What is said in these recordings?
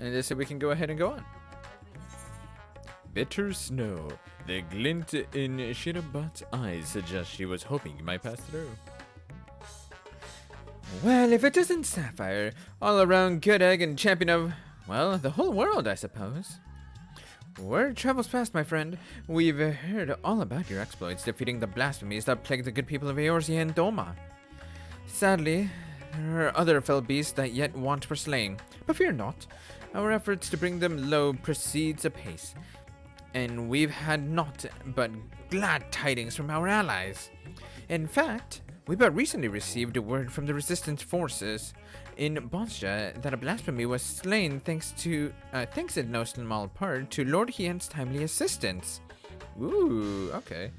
And so we can go ahead and go on. Bitter snow. The glint in Shirabot's eyes suggests she was hoping you might pass through. Well, if it isn't Sapphire, all around good egg and champion of, well, the whole world, I suppose. Word travels fast, my friend. We've heard all about your exploits defeating the blasphemies that plague the good people of Eorzea and Doma. Sadly, there are other fell beasts that yet want for slaying, but fear not. Our efforts to bring them low proceeds apace, and we've had naught but glad tidings from our allies. In fact, we but recently received a word from the resistance forces in Bosja that a blasphemy was slain thanks in no small part to Lord Hien's timely assistance. Ooh, okay.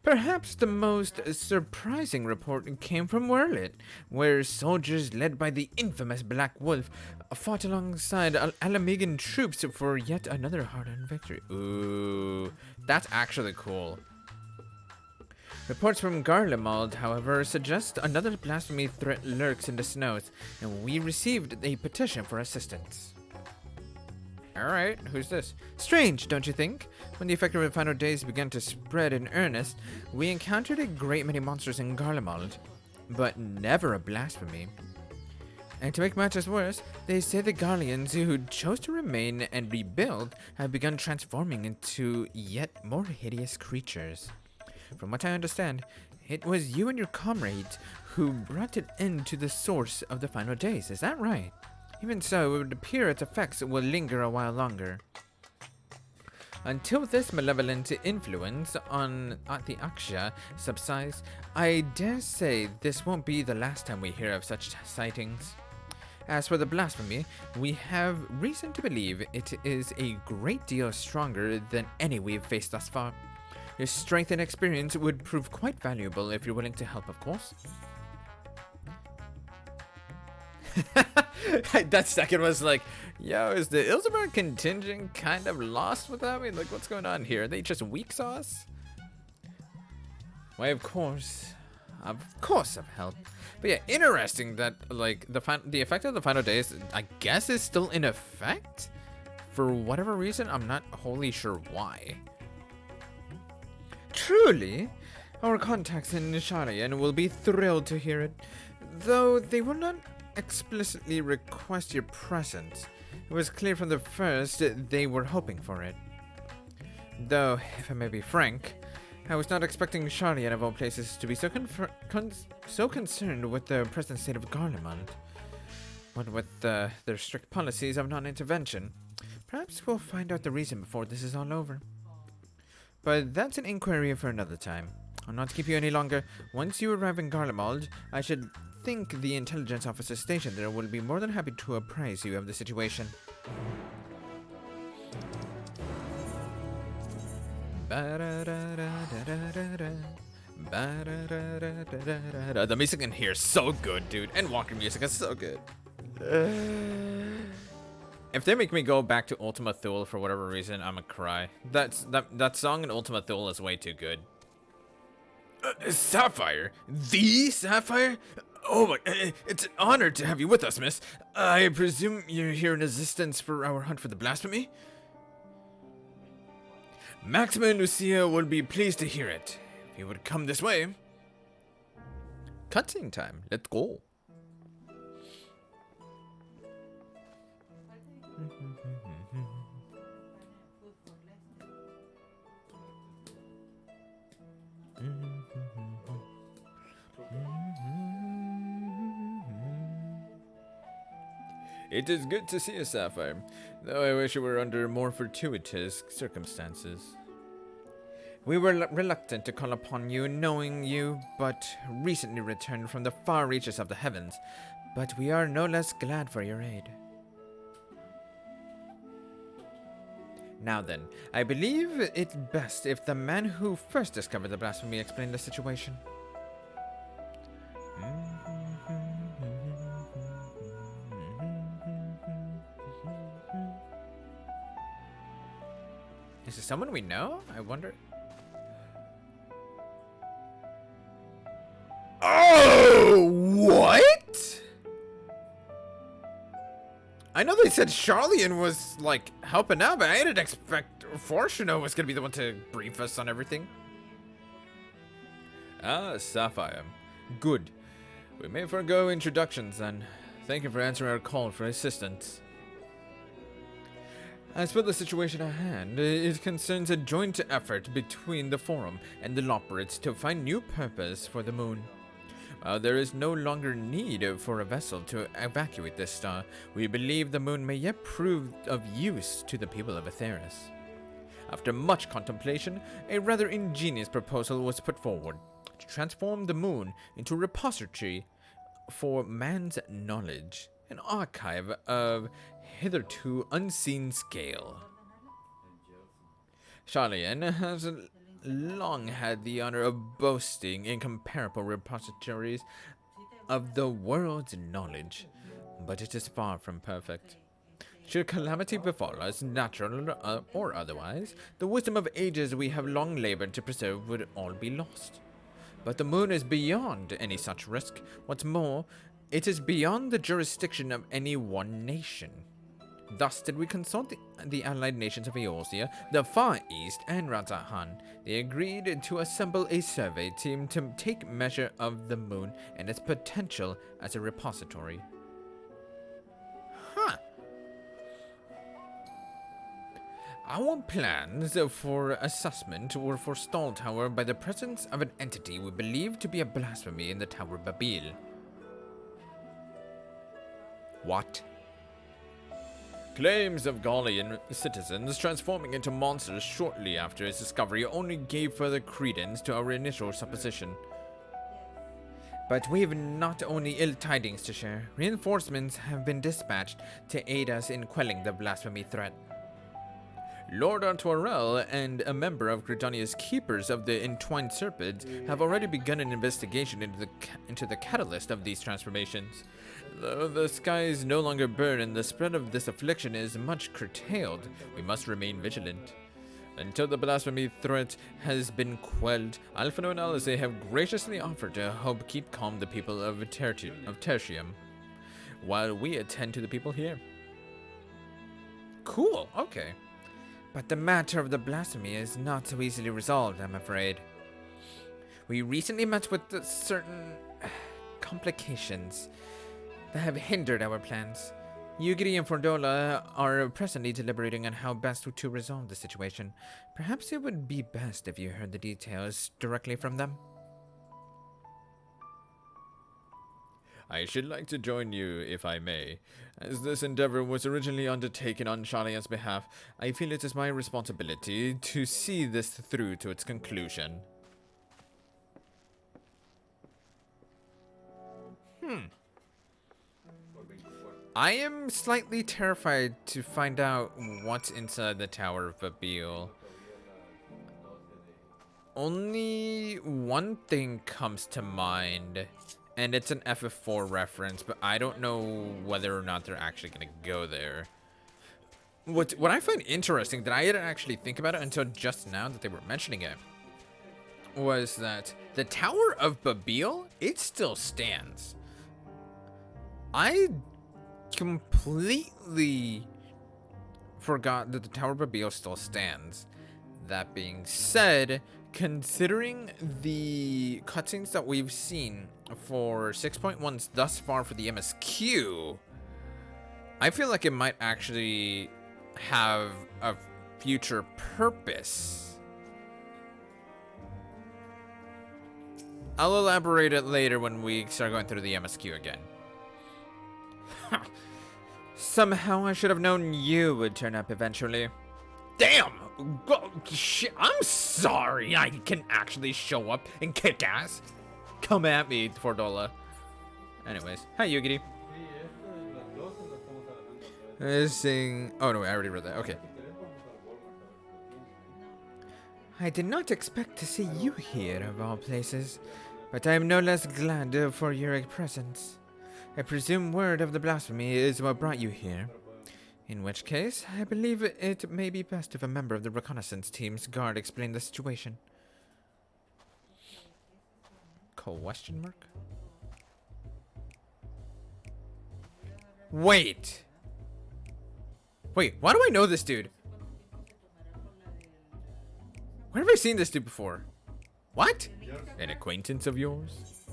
Perhaps the most surprising report came from Werlit, where soldiers led by the infamous Black Wolf fought alongside Alamigan troops for yet another hard-earned victory. Ooh, that's actually cool. Reports from Garlemald, however, suggest another blasphemy threat lurks in the snows, and we received a petition for assistance. Alright, who's this? Strange, don't you think? When the effect of the final days began to spread in earnest, we encountered a great many monsters in Garlemald, but never a blasphemy. And to make matters worse, they say the Garleans who chose to remain and rebuild have begun transforming into yet more hideous creatures. From what I understand, it was you and your comrades who brought it into the source of the final days, is that right? Even so, it would appear its effects will linger a while longer. Until this malevolent influence on the Aksha subsides, I dare say this won't be the last time we hear of such sightings. As for the blasphemy, we have reason to believe it is a great deal stronger than any we've faced thus far. Your strength and experience would prove quite valuable if you're willing to help, of course. That second was like, yo, is the Ilseburg contingent kind of lost without me? Like, what's going on here? Are they just weak sauce? Why, of course I've helped. But yeah, interesting that like the effect of the final days, I guess, is still in effect for whatever reason. I'm not wholly sure why. Truly, our contacts in Nisharian will be thrilled to hear it, though they will not explicitly request your presence. It was clear from the first they were hoping for it. Though, if I may be frank, I was not expecting Nisharian of all places to be so concerned with the present state of Garlemald. What with their strict policies of non-intervention, perhaps we'll find out the reason before this is all over. But that's an inquiry for another time. I'll not keep you any longer. Once you arrive in Garlemald, I should think the intelligence officer stationed there will be more than happy to apprise you of the situation. The music in here is so good, dude. Endwalker music is so good. If they make me go back to Ultima Thule for whatever reason, I'm gonna cry. That song in Ultima Thule is way too good. Sapphire? The Sapphire? Oh my, it's an honor to have you with us, miss. I presume you're here in assistance for our hunt for the blasphemy? Maxima and Lucia would be pleased to hear it. If you would come this way. Cutscene time, let's go. It is good to see you, Sapphire, though I wish it were under more fortuitous circumstances. We were reluctant to call upon you, knowing you but recently returned from the far reaches of the heavens, but we are no less glad for your aid. Now then, I believe it best if the man who first discovered the blasphemy explained the situation. Is this someone we know? I wonder. Oh, what? I know they said Charlian was, like, helping out, but I didn't expect Fortuno was gonna be the one to brief us on everything. Ah, Sapphire. Good. We may forego introductions then. Thank you for answering our call for assistance. As for the situation at hand, it concerns a joint effort between the Forum and the Loporits to find new purpose for the moon. While there is no longer need for a vessel to evacuate this star, we believe the moon may yet prove of use to the people of Atheris. After much contemplation, a rather ingenious proposal was put forward to transform the moon into a repository for man's knowledge, an archive of hitherto unseen scale. Charlian has long had the honor of boasting incomparable repositories of the world's knowledge, but it is far from perfect. Should calamity befall us, natural or otherwise, the wisdom of ages we have long labored to preserve would all be lost. But the moon is beyond any such risk. What's more, it is beyond the jurisdiction of any one nation. Thus did we consult the allied nations of Eorzea, the Far East, and Radzahan. They agreed to assemble a survey team to take measure of the moon and its potential as a repository. Huh. Our plans for assessment were forestalled, however, by the presence of an entity we believe to be a blasphemy in the Tower of Babil. What? Claims of Gallian citizens transforming into monsters shortly after its discovery only gave further credence to our initial supposition. But we've not only ill tidings to share. Reinforcements have been dispatched to aid us in quelling the blasphemy threat. Lord Artorel and a member of Gridania's Keepers of the Entwined Serpents have already begun an investigation into the catalyst of these transformations. Though the skies no longer burn and the spread of this affliction is much curtailed, we must remain vigilant. Until the blasphemy threat has been quelled, Alphino and Alice have graciously offered to help keep calm the people of Tertium, while we attend to the people here. Cool, okay. But the matter of the blasphemy is not so easily resolved, I'm afraid. We recently met with certain complications that have hindered our plans. Yugiri and Fordola are presently deliberating on how best to resolve the situation. Perhaps it would be best if you heard the details directly from them. I should like to join you, if I may. As this endeavor was originally undertaken on Charlian's behalf, I feel it is my responsibility to see this through to its conclusion. I am slightly terrified to find out what's inside the Tower of Babil. Only one thing comes to mind, and it's an FF4 reference, but I don't know whether or not they're actually going to go there. What I find interesting, that I didn't actually think about it until just now that they were mentioning it, was that the Tower of Babil, it still stands. I completely forgot that the Tower of Babil still stands. That being said, considering the cutscenes that we've seen for 6.1 thus far for the MSQ, I feel like it might actually have a future purpose. I'll elaborate it later when we start going through the MSQ again. Somehow I should have known you would turn up eventually. Damn! Shit, I'm sorry I can actually show up and kick ass. Come at me, Fordola. Anyways, hi Yugiri. Oh no, I already read that. Okay. I did not expect to see you here, of all places, but I am no less glad for your presence. I presume word of the blasphemy is what brought you here. In which case, I believe it may be best if a member of the reconnaissance team's guard explain the situation. Question mark? Wait! Wait, why do I know this dude? Where have I seen this dude before? What? An acquaintance of yours?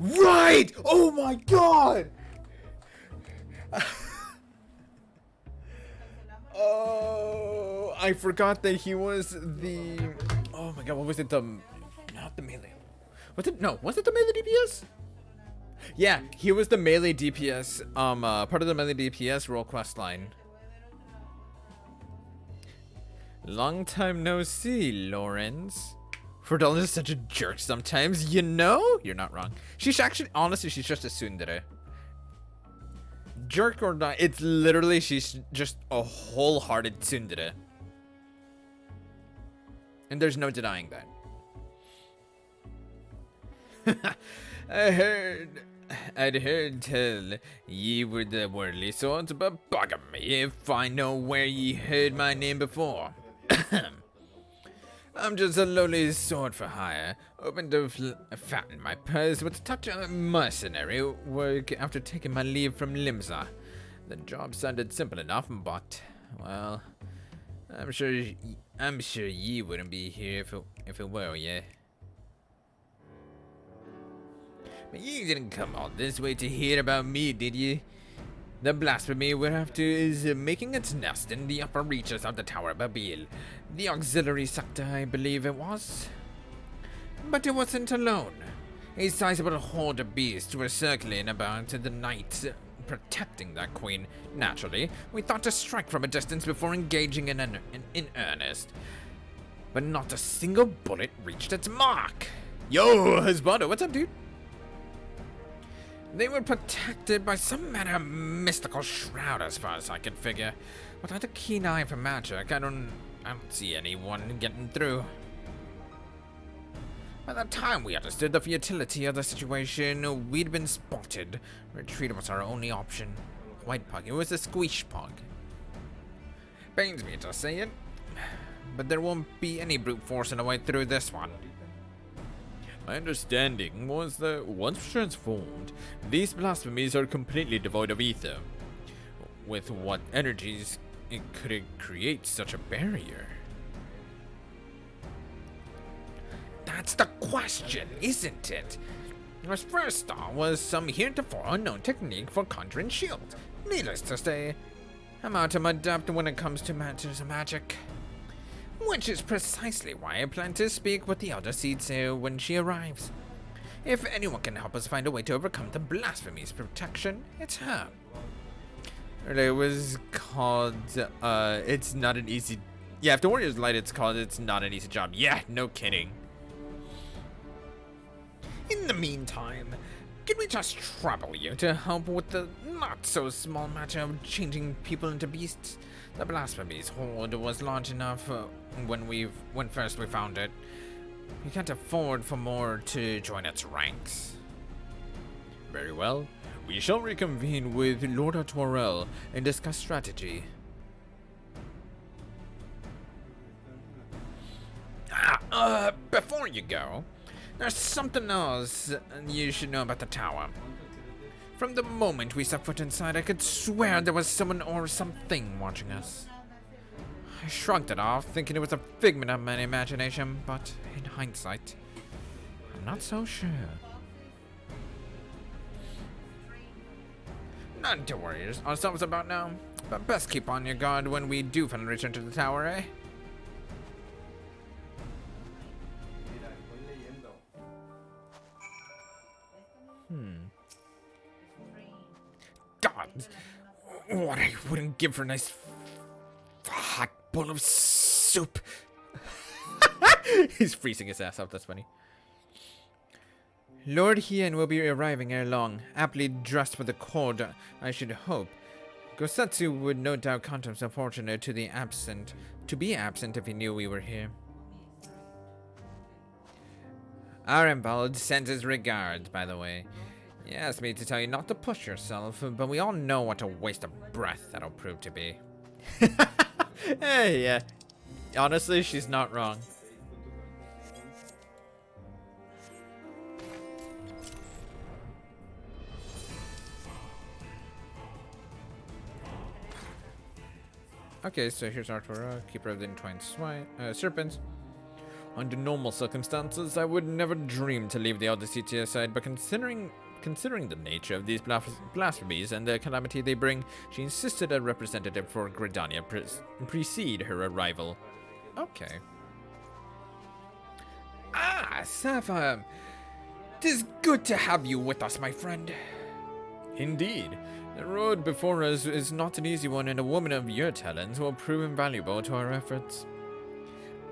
Right! Oh my god! Oh, I forgot that he was the... Oh my god, what was it? Not the melee. Was it? No, was it the melee DPS? Yeah, he was the melee DPS, part of the melee DPS role quest line. Long time no see, Lawrence. Ferdinand is such a jerk sometimes, you know? You're not wrong. She's actually, honestly, she's just a tsundere. Jerk or not, it's literally, she's just a wholehearted tsundere. And there's no denying that. I'd heard tell ye were the worldly sorts, but bugger me if I know where ye heard my name before. I'm just a lowly sword for hire, open to fatten my purse with a touch of mercenary work after taking my leave from Limsa. The job sounded simple enough, but, well, I'm sure ye wouldn't be here if it were, yeah. But ye didn't come all this way to hear about me, did ye? The blasphemy we're after is making its nest in the upper reaches of the Tower of Babil. The auxiliary sector, I believe it was. But it wasn't alone. A sizable horde of beasts were circling about the night, protecting that queen. Naturally, we thought to strike from a distance before engaging in earnest. But not a single bullet reached its mark. Yo, Husbando, what's up, dude? They were protected by some manner of mystical shroud, as far as I can figure. Without a keen eye for magic, I don't see anyone getting through. By the time we understood the futility of the situation, we'd been spotted. Retreat was our only option. White pug, it was a squish pug. Pains me to say it, but there won't be any brute forcing a way through this one. My understanding was that once transformed, these blasphemies are completely devoid of ether. With what energies could it create such a barrier? That's the question, isn't it? Our first thought was some heretofore unknown technique for conjuring shields. Needless to say, I'm out of my depth when it comes to matters of magic. Which is precisely why I plan to speak with the Elder Seedsayer when she arrives. If anyone can help us find a way to overcome the blasphemy's protection, it's her. It was called, it's not an easy... Yeah, if the Warrior's Light, it's called It's Not an Easy Job. Yeah, no kidding. In the meantime, can we just trouble you to help with the not-so-small matter of changing people into beasts? The blasphemy's horde was large enough when first we found it. We can't afford for more to join its ranks. Very well. We shall reconvene with Lord Artorel and discuss strategy. Before you go, there's something else you should know about the tower. From the moment we set foot inside, I could swear there was someone or something watching us. I shrugged it off, thinking it was a figment of my imagination, but in hindsight, I'm not so sure. None to worry ourselves about now, but best keep on your guard when we do finally return to the tower, eh? God, what I wouldn't give for a nice hot bowl of soup. He's freezing his ass off, that's funny. Lord Hien will be arriving ere long, aptly dressed for the court, I should hope. Gosetsu would no doubt count himself fortunate to be absent if he knew we were here. Arembald sends his regards, by the way. He asked me to tell you not to push yourself, but we all know what a waste of breath that'll prove to be. Hey, yeah. Honestly, she's not wrong. Okay, so here's Artura, keeper of the entwined serpents. Under normal circumstances, I would never dream to leave the Odyssey to your side, but considering the nature of these blasphemies and the calamity they bring, she insisted a representative for Gridania precede her arrival. Okay. Ah, Sapphire! 'Tis good to have you with us, my friend. Indeed. The road before us is not an easy one, and a woman of your talents will prove invaluable to our efforts.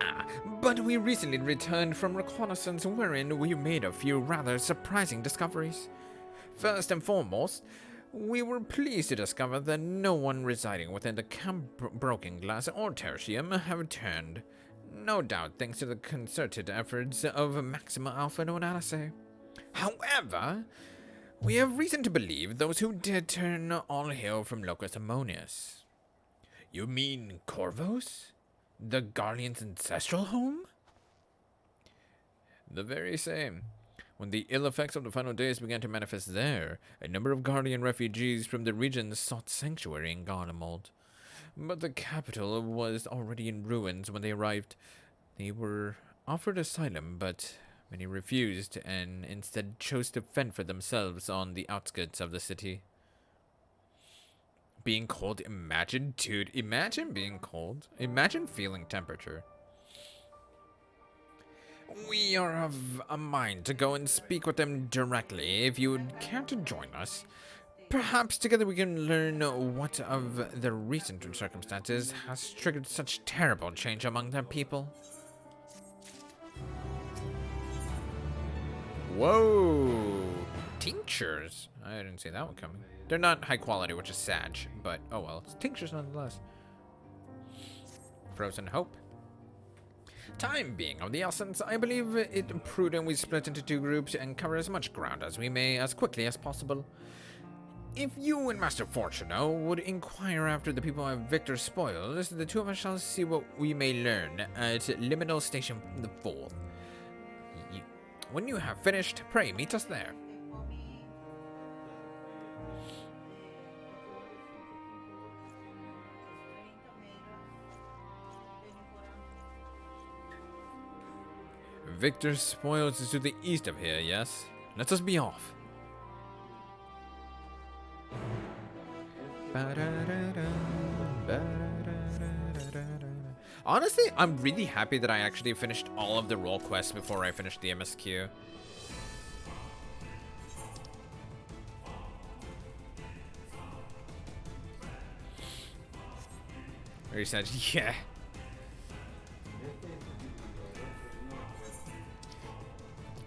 Ah, but we recently returned from reconnaissance wherein we made a few rather surprising discoveries. First and foremost, we were pleased to discover that no one residing within the Camp Broken Glass or Tertium have returned. No doubt thanks to the concerted efforts of Maxima Alpha and Onalase. However, we have reason to believe those who did turn all hail from Locus Ammonius. You mean Corvos? The Guardian's ancestral home? The very same. When the ill effects of the final days began to manifest there, a number of Guardian refugees from the region sought sanctuary in Garlemald. But the capital was already in ruins when they arrived. They were offered asylum, but many refused and instead chose to fend for themselves on the outskirts of the city. Being cold, imagine, dude, imagine being cold. Imagine feeling temperature. We are of a mind to go and speak with them directly, if you would care to join us. Perhaps together we can learn what of the recent circumstances has triggered such terrible change among their people. Whoa! Tinctures? I didn't see that one coming. They're not high quality, which is sad, but oh well. It's tinctures nonetheless. Frozen Hope. Time being of the essence, I believe it prudent we split into two groups and cover as much ground as we may as quickly as possible. If you and Master Fortuno would inquire after the people of Victor's spoils, the two of us shall see what we may learn at Liminal Station the 4th. When you have finished, pray meet us there. Victor's spoils is to the east of here, yes? Let us be off. Honestly, I'm really happy that I actually finished all of the role quests before I finished the MSQ. Very sad, yeah.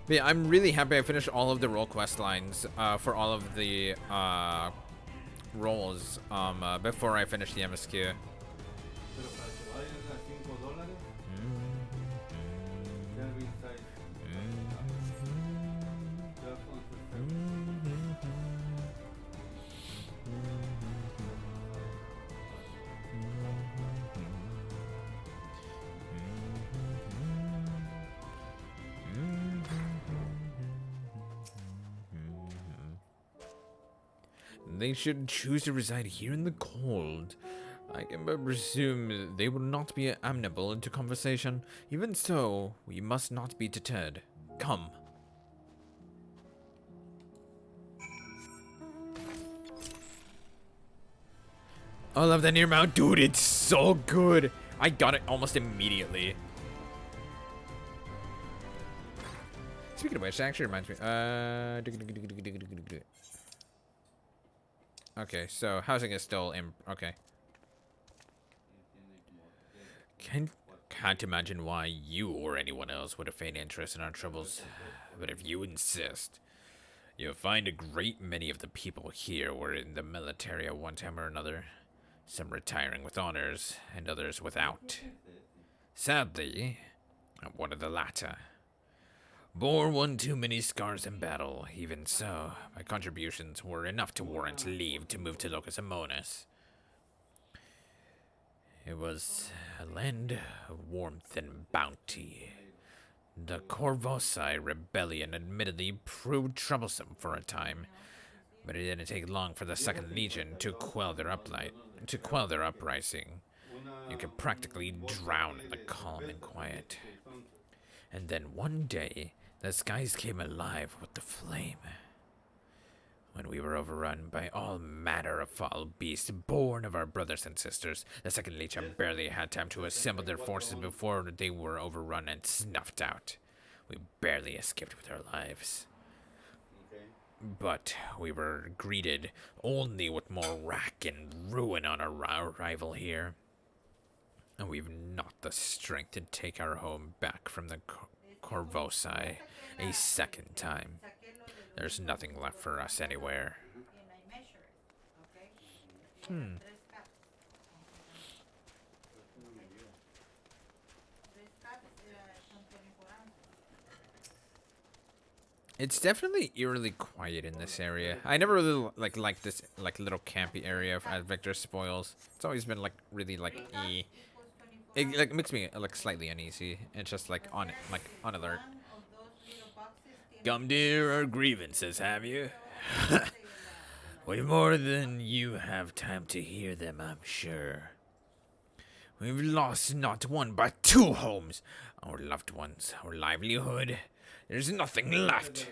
But yeah, I'm really happy I finished all of the role quest lines for all of the roles before I finished the MSQ. They should choose to reside here in the cold. I can but presume they will not be amenable into conversation. Even so, we must not be deterred. Come. I love that near mount. Dude, it's so good. I got it almost immediately. Speaking of which, that actually reminds me. Okay, so housing is still in. Okay. Can't imagine why you or anyone else would have feigned interest in our troubles. But if you insist, you'll find a great many of the people here were in the military at one time or another. Some retiring with honors, and others without. Sadly, I'm one of the latter. Bore one too many scars in battle. Even so, my contributions were enough to warrant leave to move to Locus Ammonius. It was a land of warmth and bounty. The Corvosi rebellion admittedly proved troublesome for a time, but it didn't take long for the Second Legion to quell their uprising. You could practically drown in the calm and quiet. And then one day, the skies came alive with the flame. When we were overrun by all manner of foul beasts born of our brothers and sisters, the Second Legion barely had time to assemble their forces before they were overrun and snuffed out. We barely escaped with our lives. But we were greeted only with more wrack and ruin on our arrival here. And we've not the strength to take our home back from the Corvosi a second time. There's nothing left for us anywhere. It's definitely eerily quiet in this area. I never really liked this little campy area at Victor's Spoils. It's always been really It makes me slightly uneasy. It's just on alert. Come to hear our grievances, have you? Way more than you have time to hear them, I'm sure. We've lost not one but two homes, our loved ones, our livelihood. There's nothing left.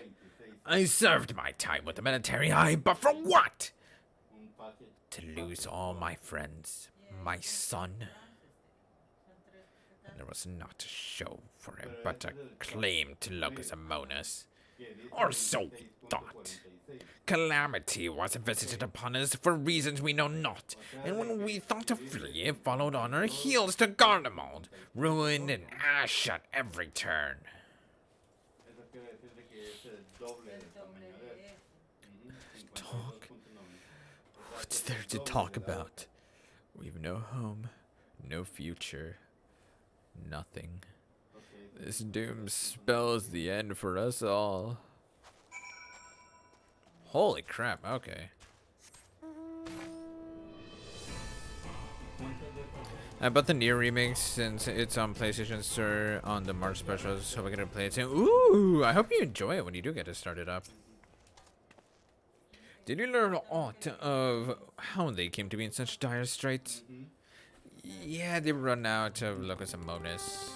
I served my time with the military, but for what? To lose all my friends, my son. And there was not a show for him, but a claim to Locus Amonis. Or so we thought. Calamity was visited upon us for reasons we know not, and when we thought to flee, it followed on our heels to Garlemald, ruin and ash at every turn. Talk? What's there to talk about? We've no home, no future, nothing. This doom spells the end for us all. Holy crap, okay. I bought the Nier remake since it's on PlayStation Store on the March specials, so we get to play it soon. Ooh, I hope you enjoy it when you do get to start it up. Did you learn aught of how they came to be in such dire straits? Yeah, they run out of Locus Amonis.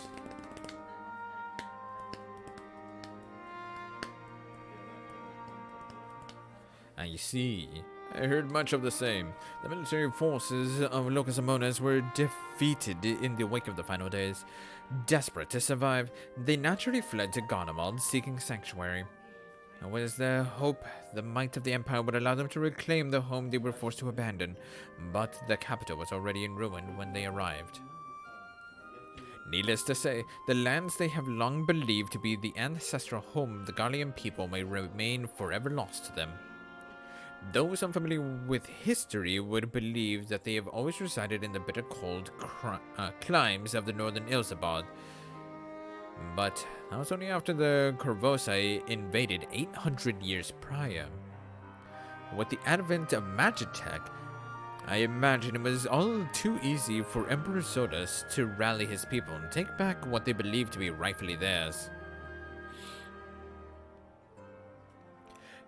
I see. I heard much of the same. The military forces of Locus Amonis were defeated in the wake of the final days. Desperate to survive, they naturally fled to Garlemald, seeking sanctuary. It was their hope the might of the Empire would allow them to reclaim the home they were forced to abandon, but the capital was already in ruin when they arrived. Needless to say, the lands they have long believed to be the ancestral home of the Garlean people may remain forever lost to them. Those unfamiliar with history would believe that they have always resided in the bitter cold climes of the northern Ilzabad. But that was only after the Corvosi invaded 800 years prior. With the advent of Magitech, I imagine it was all too easy for Emperor Sodus to rally his people and take back what they believed to be rightfully theirs.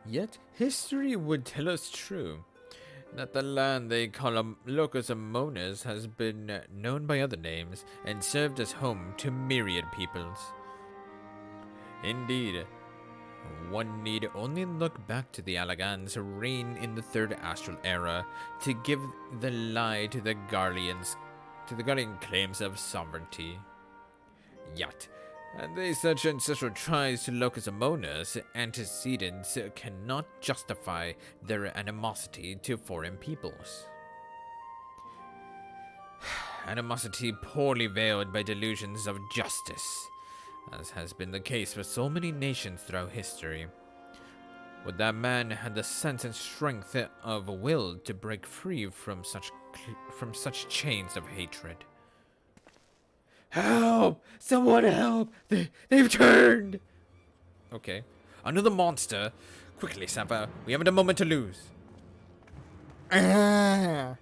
Yet, history would tell us true, that the land they call Locus Amonis has been known by other names and served as home to myriad peoples. Indeed, one need only look back to the Allagans' reign in the Third Astral Era to give the lie to the Guardian claims of sovereignty. Yet, such ancestral ties to Locus Amonis antecedents cannot justify their animosity to foreign peoples. Animosity poorly veiled by delusions of justice, as has been the case for so many nations throughout history. Would that man had the sense and strength of will to break free from such chains of hatred. Help! Someone help! They've turned! Okay. Another monster. Quickly, Sapphire. We haven't a moment to lose. Oh,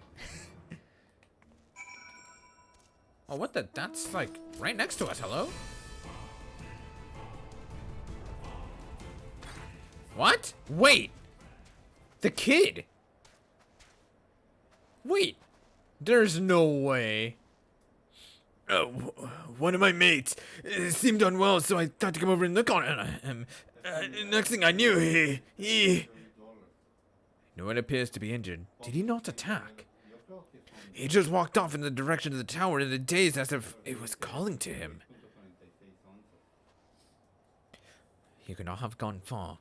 what the? That's right next to us. Hello? What? Wait! The kid! Wait! There's no way. One of my mates seemed unwell, so I thought to come over and look on him. Next thing I knew, he... No one appears to be injured. Did he not attack? He just walked off in the direction of the tower in a daze as if it was calling to him. He could not have gone far.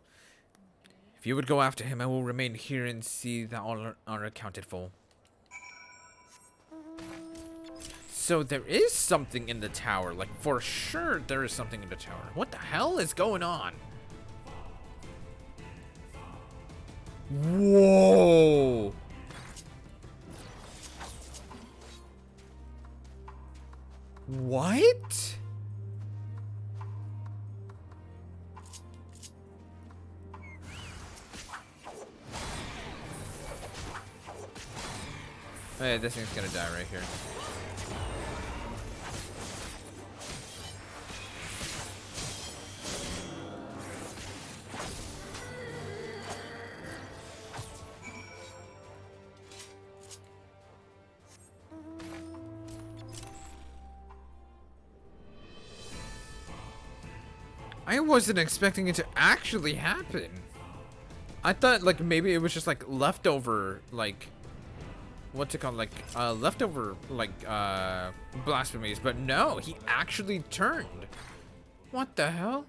If you would go after him, I will remain here and see that all are accounted for. So there is something in the tower. Like, for sure there is something in the tower. What the hell is going on? Whoa! What? Hey, this thing's gonna die right here. I wasn't expecting it to actually happen. I thought, like, maybe it was just, like, leftover, like, what's it called, like, leftover, like, blasphemies, but no, he actually turned. What the hell?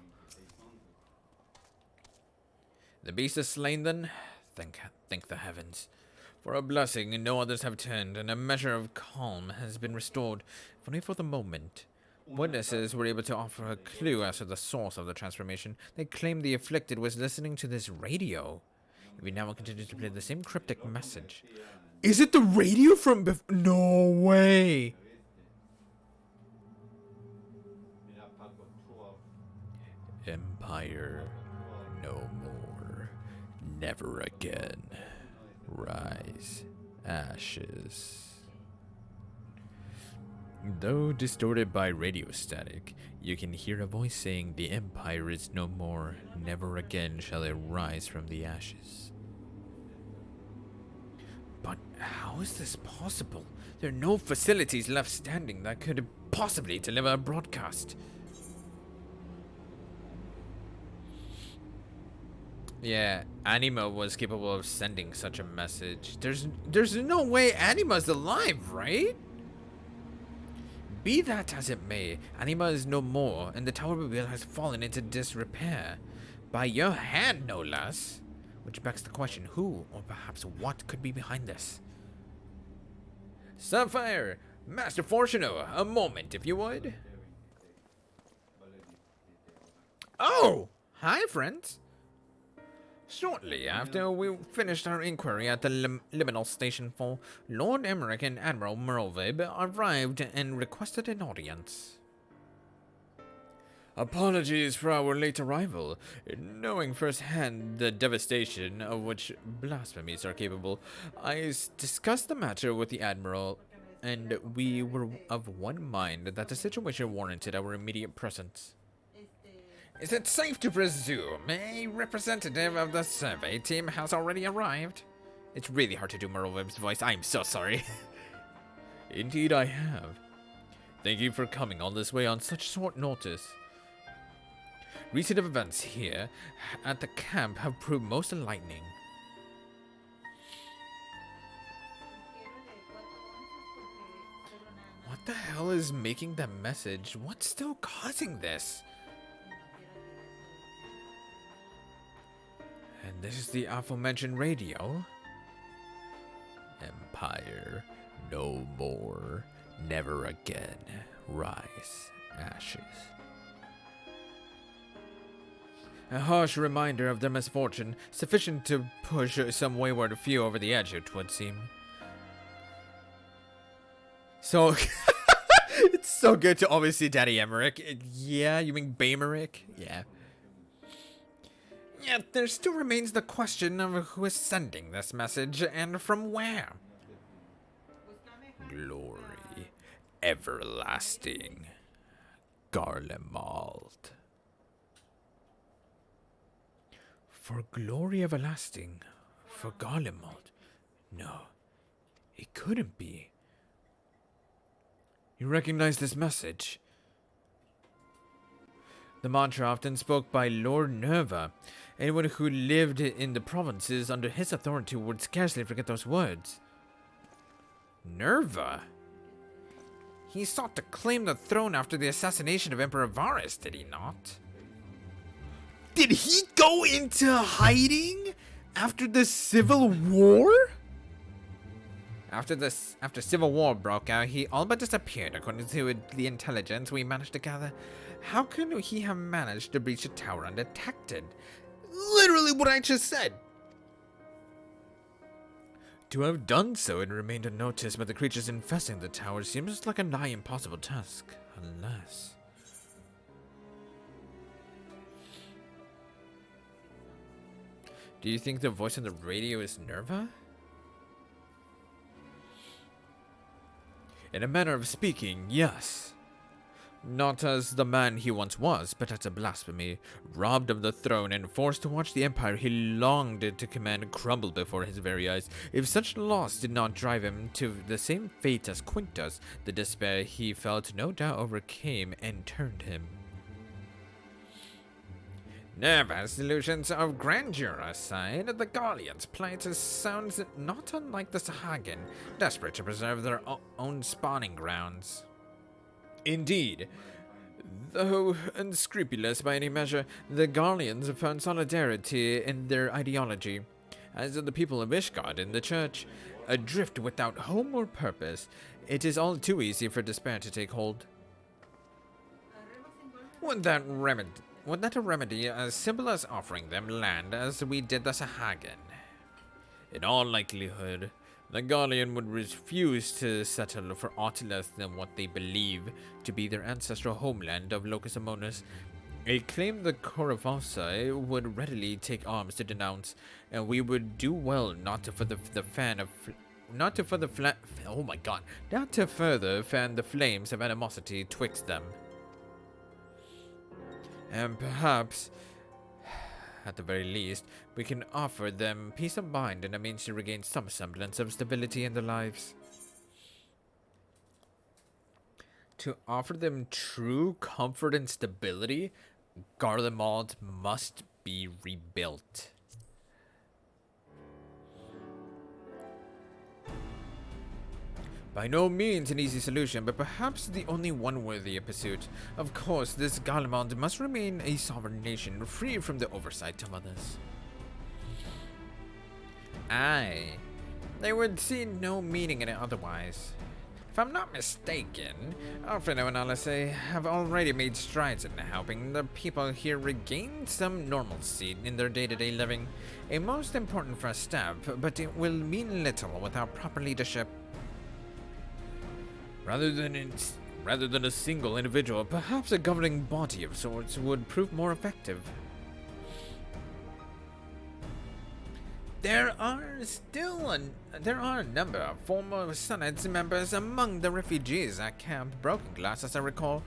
The beast is slain then? Thank the heavens. For a blessing, no others have turned, and a measure of calm has been restored, if only for the moment. Witnesses were able to offer a clue as to the source of the transformation. They claimed the afflicted was listening to this radio. We now will continue to play the same cryptic message. Is it the radio from No way! Empire, no more. Never again. Rise. Ashes. Though distorted by radio static, you can hear a voice saying the Empire is no more, never again shall it rise from the ashes. But how is this possible? There are no facilities left standing that could possibly deliver a broadcast. Yeah, Anima was capable of sending such a message. There's no way Anima's alive, right? Be that as it may, Anima is no more, and the tower reveal has fallen into disrepair. By your hand, no less. Which begs the question, who, or perhaps what, could be behind this? Sapphire, Master Fortuno, a moment, if you would. Oh! Hi, friends. Shortly after we finished our inquiry at the Liminal Station 4, Lord Emmerich and Admiral Merlvib arrived and requested an audience. Apologies for our late arrival. Knowing firsthand the devastation of which blasphemies are capable, I discussed the matter with the Admiral, and we were of one mind that the situation warranted our immediate presence. Is it safe to presume a representative of the survey team has already arrived? It's really hard to do Merlvib's voice. I'm so sorry. Indeed I have. Thank you for coming all this way on such short notice. Recent events here at the camp have proved most enlightening. What the hell is making that message? What's still causing this? And this is the aforementioned radio? Empire, no more, never again, rise, ashes. A harsh reminder of their misfortune, sufficient to push some wayward few over the edge, it would seem. So, it's so good to always see Daddy Emmerich. Yeah, you mean Baemerick? Yeah. Yet there still remains the question of who is sending this message and from where. Glory, everlasting, Garlemald. For glory everlasting, for Garlemald? No, it couldn't be. You recognize this message? The mantra often spoke by Lord Nerva. Anyone who lived in the provinces under his authority would scarcely forget those words. Nerva? He sought to claim the throne after the assassination of Emperor Varus, did he not? Did he go into hiding after the Civil War? After Civil War broke out, he all but disappeared, according to the intelligence we managed to gather. How could he have managed to breach the tower undetected? Literally what I just said! To have done so and remained unnoticed by the creatures infesting the tower seems like a nigh impossible task, unless... Do you think the voice on the radio is Nerva? In a manner of speaking, yes. Not as the man he once was, but as a blasphemy. Robbed of the throne and forced to watch the empire he longed to command crumble before his very eyes. If such loss did not drive him to the same fate as Quintus, the despair he felt no doubt overcame and turned him. Nerva's delusions of grandeur aside, the Gallians' plight sounds not unlike the Sahagin, desperate to preserve their own spawning grounds. Indeed, though unscrupulous by any measure, the Gallians found solidarity in their ideology, as did the people of Ishgard in the church. Adrift without home or purpose, it is all too easy for despair to take hold. Would that a remedy as simple as offering them land as we did the Sahagin? In all likelihood, the Gallian would refuse to settle for aught less than what they believe to be their ancestral homeland of Locus Amonis, a claim the Coravalsi would readily take arms to denounce, and we would do well not to further fan the flames of animosity twixt them. And perhaps, at the very least, we can offer them peace of mind and a means to regain some semblance of stability in their lives. To offer them true comfort and stability, Garlemald must be rebuilt. By no means an easy solution, but perhaps the only one worthy of pursuit. Of course, this Garlemald must remain a sovereign nation, free from the oversight of others. Aye, they would see no meaning in it otherwise. If I'm not mistaken, Alfredo and Alice have already made strides in helping the people here regain some normalcy in their day-to-day living. A most important first step, but it will mean little without proper leadership. Rather than a single individual, perhaps a governing body of sorts would prove more effective. There are a number of former Senate members among the refugees at Camp Broken Glass, as I recall.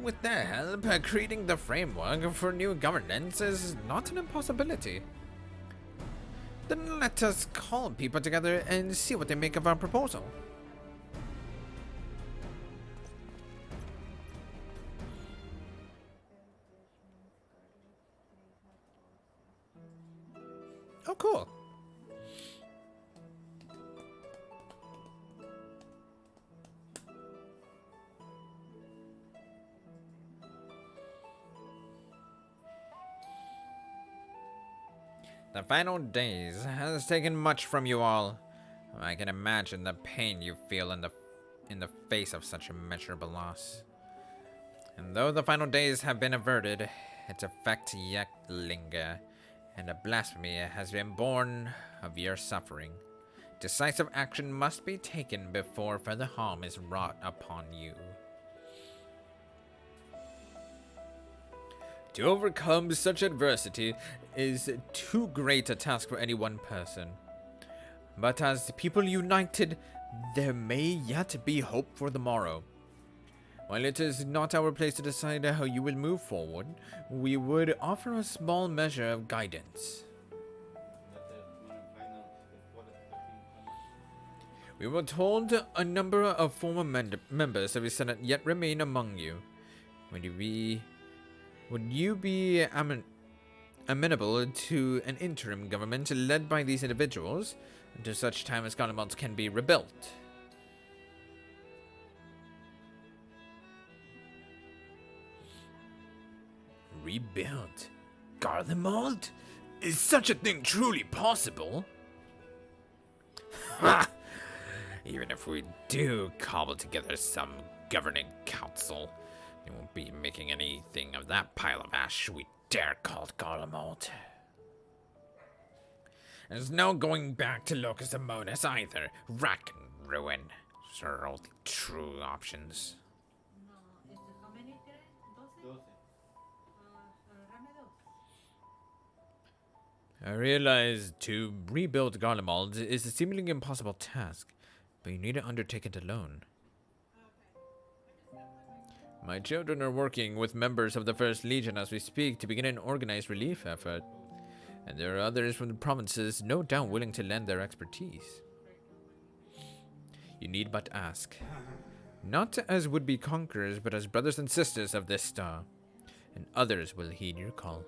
With their help, creating the framework for new governance is not an impossibility. Then let us call people together and see what they make of our proposal. Oh, cool. The final days has taken much from you all. I can imagine the pain you feel in the face of such immeasurable loss. And though the final days have been averted, its effects yet linger, and a blasphemy has been born of your suffering. Decisive action must be taken before further harm is wrought upon you. To overcome such adversity is too great a task for any one person. But as people united, there may yet be hope for the morrow. While it is not our place to decide how you will move forward, we would offer a small measure of guidance. We were told a number of former members of the Senate yet remain among you. Would you be amenable to an interim government led by these individuals until such time as Garlemald can be rebuilt? Rebuilt? Garlemald? Is such a thing truly possible? Ha! Even if we do cobble together some governing council, it won't be making anything of that pile of ash we dare call Garlemald. There's no going back to Locus Amonis either. Rack and ruin. Those are all the true options. I realize to rebuild Garlemald is a seemingly impossible task, but you need to undertake it alone. My children are working with members of the First Legion as we speak to begin an organized relief effort, and there are others from the provinces no doubt willing to lend their expertise. You need but ask, not as would-be conquerors, but as brothers and sisters of this star, and others will heed your call.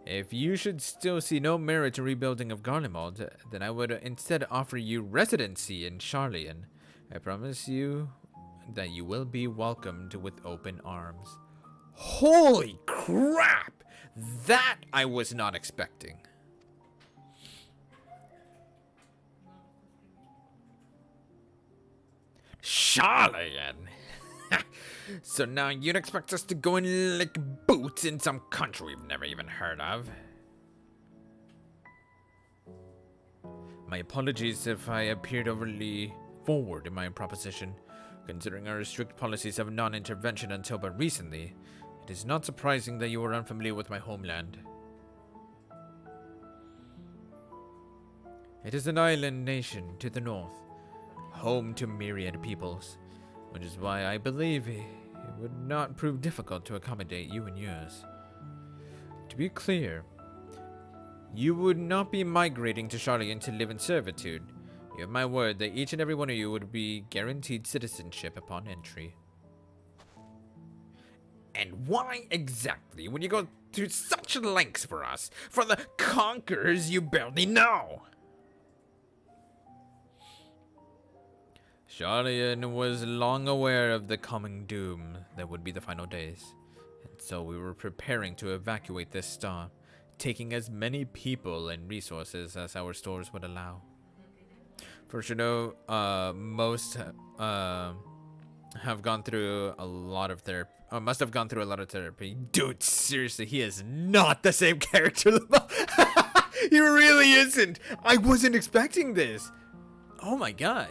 If you should still see no merit to rebuilding of Garlemald, then I would instead offer you residency in Sharlayan. I promise you that you will be welcomed with open arms. Holy crap! That I was not expecting. Sharlayan! So now you'd expect us to go and lick boots in some country we've never even heard of. My apologies if I appeared overly forward in my proposition. Considering our strict policies of non-intervention until but recently, it is not surprising that you are unfamiliar with my homeland. It is an island nation to the north, home to myriad peoples, which is why I believe it would not prove difficult to accommodate you and yours. To be clear, you would not be migrating to Sharlayan to live in servitude. You have my word that each and every one of you would be guaranteed citizenship upon entry. And why exactly would you go to such lengths for us, for the conquerors you barely know? Sharlayan was long aware of the coming doom that would be the final days, and so we were preparing to evacuate this star, taking as many people and resources as our stores would allow. For you know, most have gone through a lot of therapy. Must have gone through a lot of therapy. Dude, seriously, he is not the same character. He really isn't. I wasn't expecting this. Oh my god.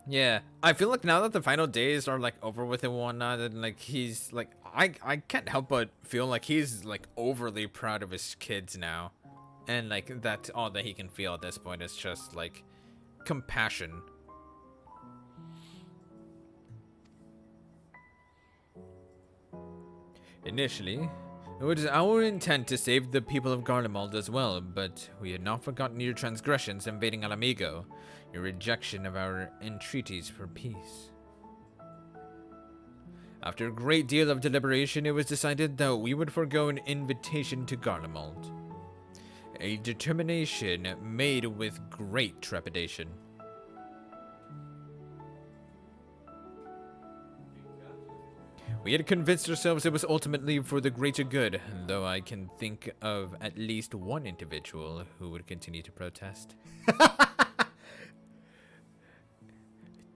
Yeah, I feel like now that the final days are like over with and whatnot, and like he's like, I can't help but feel like he's like overly proud of his kids now, and like that's all that he can feel at this point is just like compassion. Initially, it was our intent to save the people of Garlemald as well, but we had not forgotten your transgressions invading Alamigo, your rejection of our entreaties for peace. After a great deal of deliberation, it was decided that we would forego an invitation to Garlemald. A determination made with great trepidation. We had convinced ourselves it was ultimately for the greater good, though I can think of at least one individual who would continue to protest.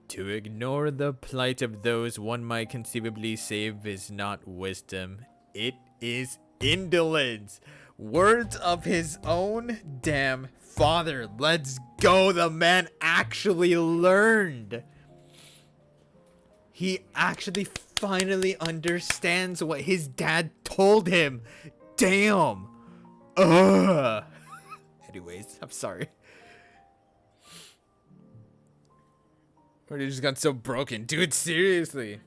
To ignore the plight of those one might conceivably save is not wisdom. It is indolence. Words of his own damn father. Let's go. The man actually learned. He actually finally understands what his dad told him. Damn. Ugh. Anyways, I'm sorry. Or he just got so broken. Dude, seriously.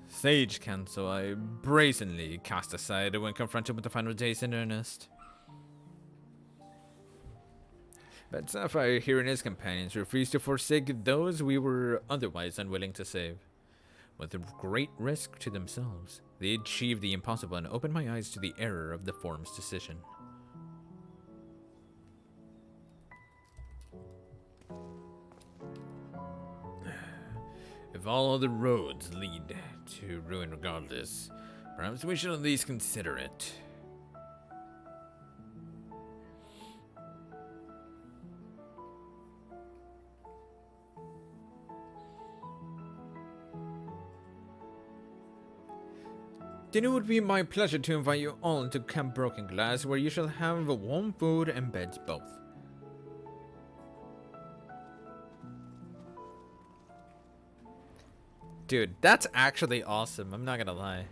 Sage Council I brazenly cast aside when confronted with the final days in earnest. But Sapphire here and his companions refused to forsake those we were otherwise unwilling to save. With great risk to themselves, they achieved the impossible and opened my eyes to the error of the Forum's decision. If all other roads lead to ruin regardless, perhaps we should at least consider it. Then it would be my pleasure to invite you all into Camp Broken Glass, where you shall have warm food and beds both. Dude, that's actually awesome, I'm not gonna lie.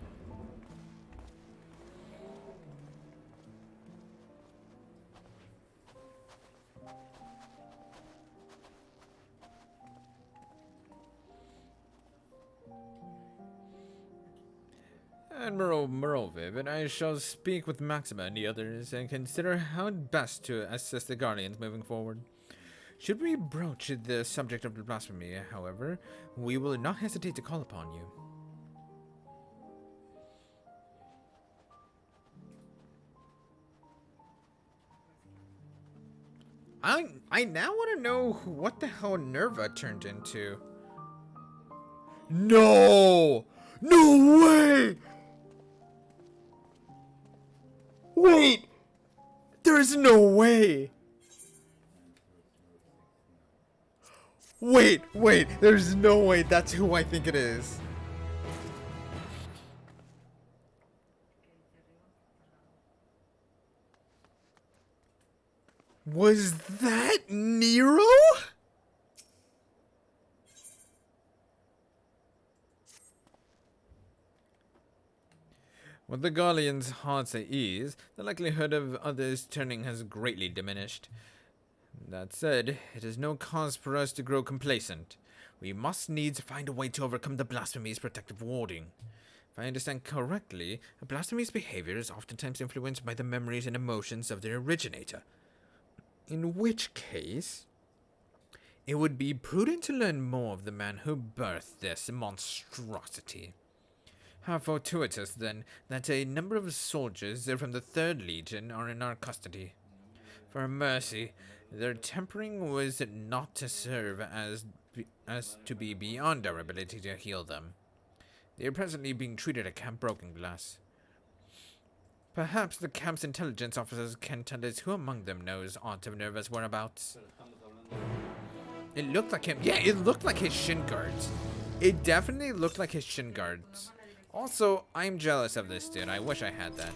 Admiral Merlviv and I shall speak with Maxima and the others and consider how best to assist the Guardians moving forward. Should we broach the subject of the blasphemy, however, we will not hesitate to call upon you. I now want to know what the hell Nerva turned into. No! No way! Wait! There's no way! Wait, there's no way that's who I think it is. Was that Nero? With the Guardians' hearts at ease, the likelihood of others turning has greatly diminished. That said, it is no cause for us to grow complacent. We must needs find a way to overcome the blasphemy's protective warding. If I understand correctly, a blasphemy's behavior is oftentimes influenced by the memories and emotions of their originator. In which case, it would be prudent to learn more of the man who birthed this monstrosity. How fortuitous, then, that a number of soldiers from the 3rd Legion are in our custody. For mercy, their tempering was not to serve as to be beyond our ability to heal them. They are presently being treated at Camp Broken Glass. Perhaps the camp's intelligence officers can tell us who among them knows aught of Nerva's whereabouts. It looked like him. Yeah, it looked like his shin guards. It definitely looked like his shin guards. Also, I'm jealous of this dude. I wish I had that.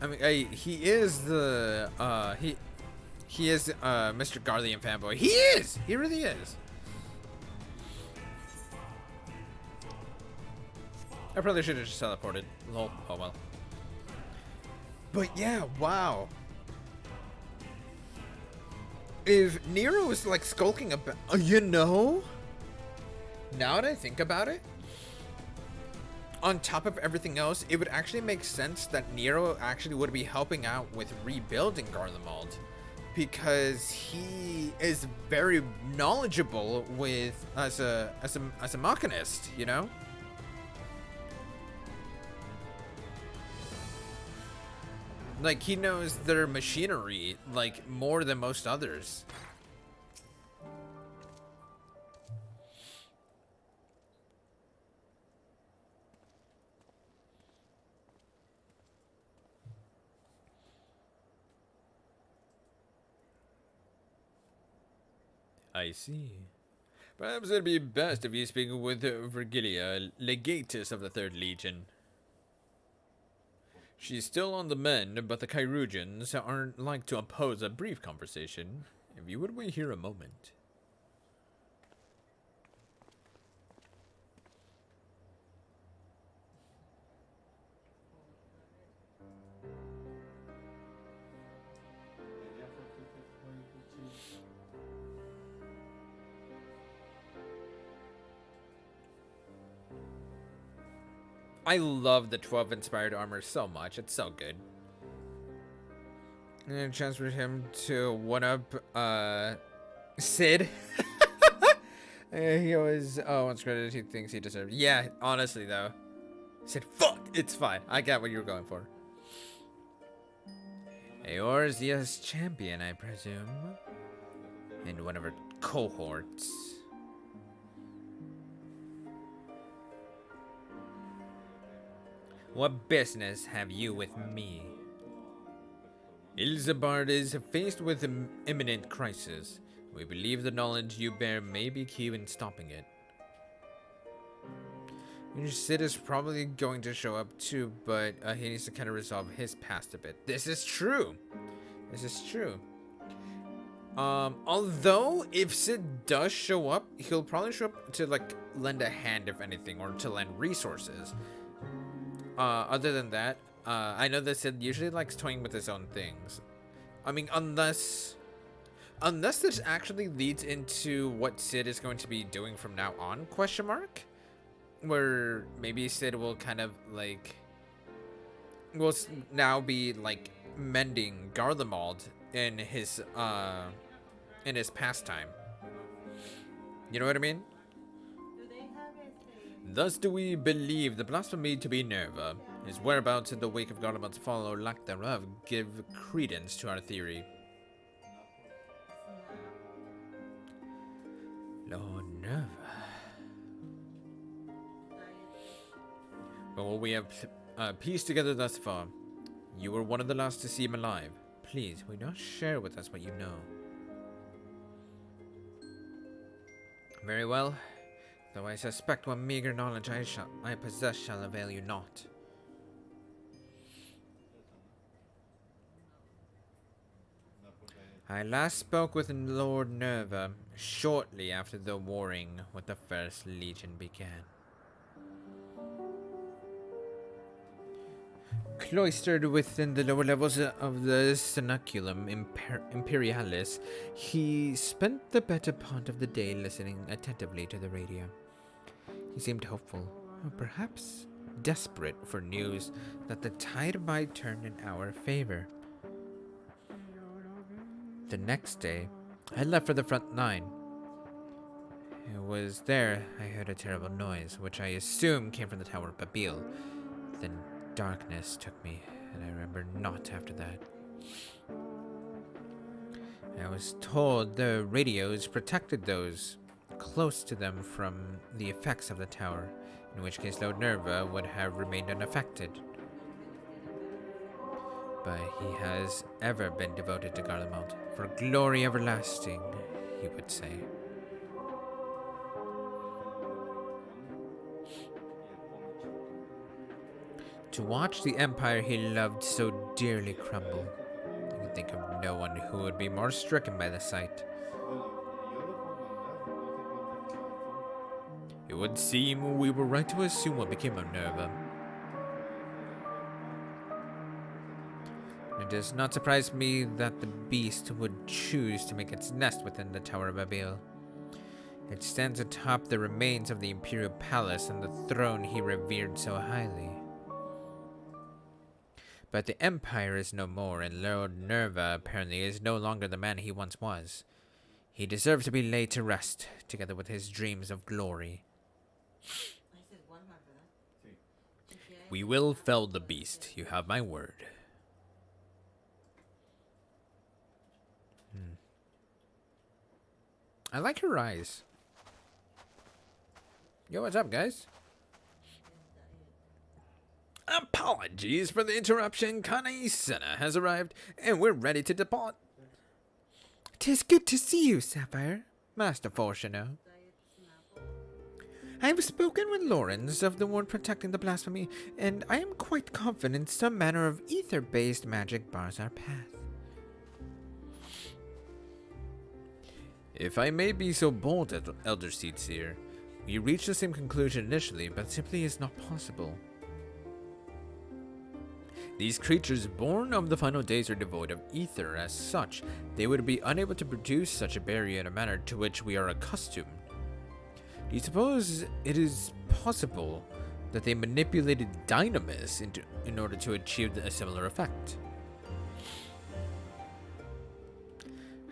I mean, he is the, he is, Mr. Guardian fanboy. He is! He really is. I probably should have just teleported. Lol. Oh well. But yeah, wow. If Nero was like skulking about, you know? Now that I think about it, on top of everything else, it would actually make sense that Nero actually would be helping out with rebuilding Garlemald, because he is very knowledgeable with as a machinist, you know. Like, he knows their machinery, like, more than most others. I see. Perhaps it'd be best if you speak with Virgilia, legatus of the 3rd Legion. She's still on the mend, but the Chirurgians aren't like to oppose a brief conversation. If you would wait here a moment. I love the 12 inspired armor so much. It's so good. And transferred him to one up Sid. He always wants credit he thinks he deserves. Yeah, honestly though. Sid, fuck! It's fine. I got what you were going for. Eorzea's champion, I presume. And one of her cohorts. What business have you with me? Ilzabard is faced with an imminent crisis. We believe the knowledge you bear may be key in stopping it. Your Sid is probably going to show up too, but he needs to kind of resolve his past a bit. This is true. This is true. Although if Sid does show up, he'll probably show up to like lend a hand if anything, or to lend resources. Other than that, I know that Sid usually likes toying with his own things. I mean, unless this actually leads into what Sid is going to be doing from now on, question mark? Where maybe Sid will kind of like, will now be like mending Garlemald in his pastime. You know what I mean? Thus do we believe the blasphemy to be Nerva. His whereabouts in the wake of Garlemald's fall or lack thereof give credence to our theory. Lord Nerva. But what we have pieced together thus far, you were one of the last to see him alive. Please, will you not share with us what you know? Very well. Though I suspect what meager knowledge I possess shall avail you not. I last spoke with Lord Nerva shortly after the warring with the First Legion began. Cloistered within the lower levels of the Cenaculum Imperialis, he spent the better part of the day listening attentively to the radio. He seemed hopeful, or perhaps desperate for news that the tide might turn in our favor. The next day, I left for the front line. It was there I heard a terrible noise, which I assume came from the Tower of Babil. Then darkness took me, and I remember not after that. I was told the radios protected those close to them from the effects of the tower, in which case Lord Nerva would have remained unaffected. But he has ever been devoted to Garlemald, for glory everlasting, he would say. To watch the empire he loved so dearly crumble, I can think of no one who would be more stricken by the sight. It would seem we were right to assume what became of Nerva. It does not surprise me that the beast would choose to make its nest within the Tower of Babil. It stands atop the remains of the Imperial Palace and the throne he revered so highly. But the Empire is no more, and Lord Nerva apparently is no longer the man he once was. He deserves to be laid to rest, together with his dreams of glory. We will fell the beast, you have my word. I like her eyes. Yo, what's up, guys? Apologies for the interruption. Kana-Senna has arrived, and we're ready to depart. 'Tis good to see you, Sapphire. Master Fortuno. I have spoken with Lawrence of the ward protecting the blasphemy, and I am quite confident some manner of ether-based magic bars our path. If I may be so bold, Elder Seedseer, we reached the same conclusion initially, but simply is not possible. These creatures born of the final days are devoid of ether. As such, they would be unable to produce such a barrier in a manner to which we are accustomed. Do you suppose it is possible that they manipulated dynamis in order to achieve a similar effect?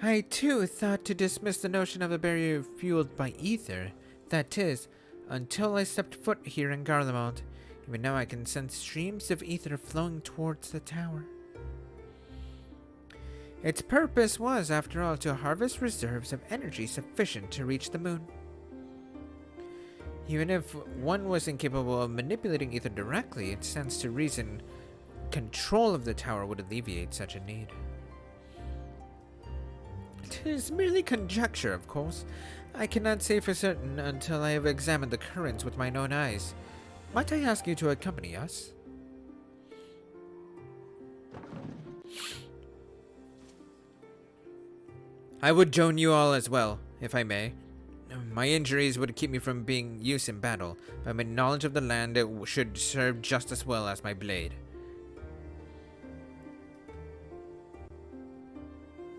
I too thought to dismiss the notion of a barrier fueled by ether. That is, until I stepped foot here in Garlemald. Even now I can sense streams of ether flowing towards the tower. Its purpose was, after all, to harvest reserves of energy sufficient to reach the moon. Even if one was incapable of manipulating ether directly, it stands to reason control of the tower would alleviate such a need. It is merely conjecture, of course. I cannot say for certain until I have examined the currents with my own eyes. Might I ask you to accompany us? I would join you all as well, if I may. My injuries would keep me from being used in battle, but my knowledge of the land should serve just as well as my blade.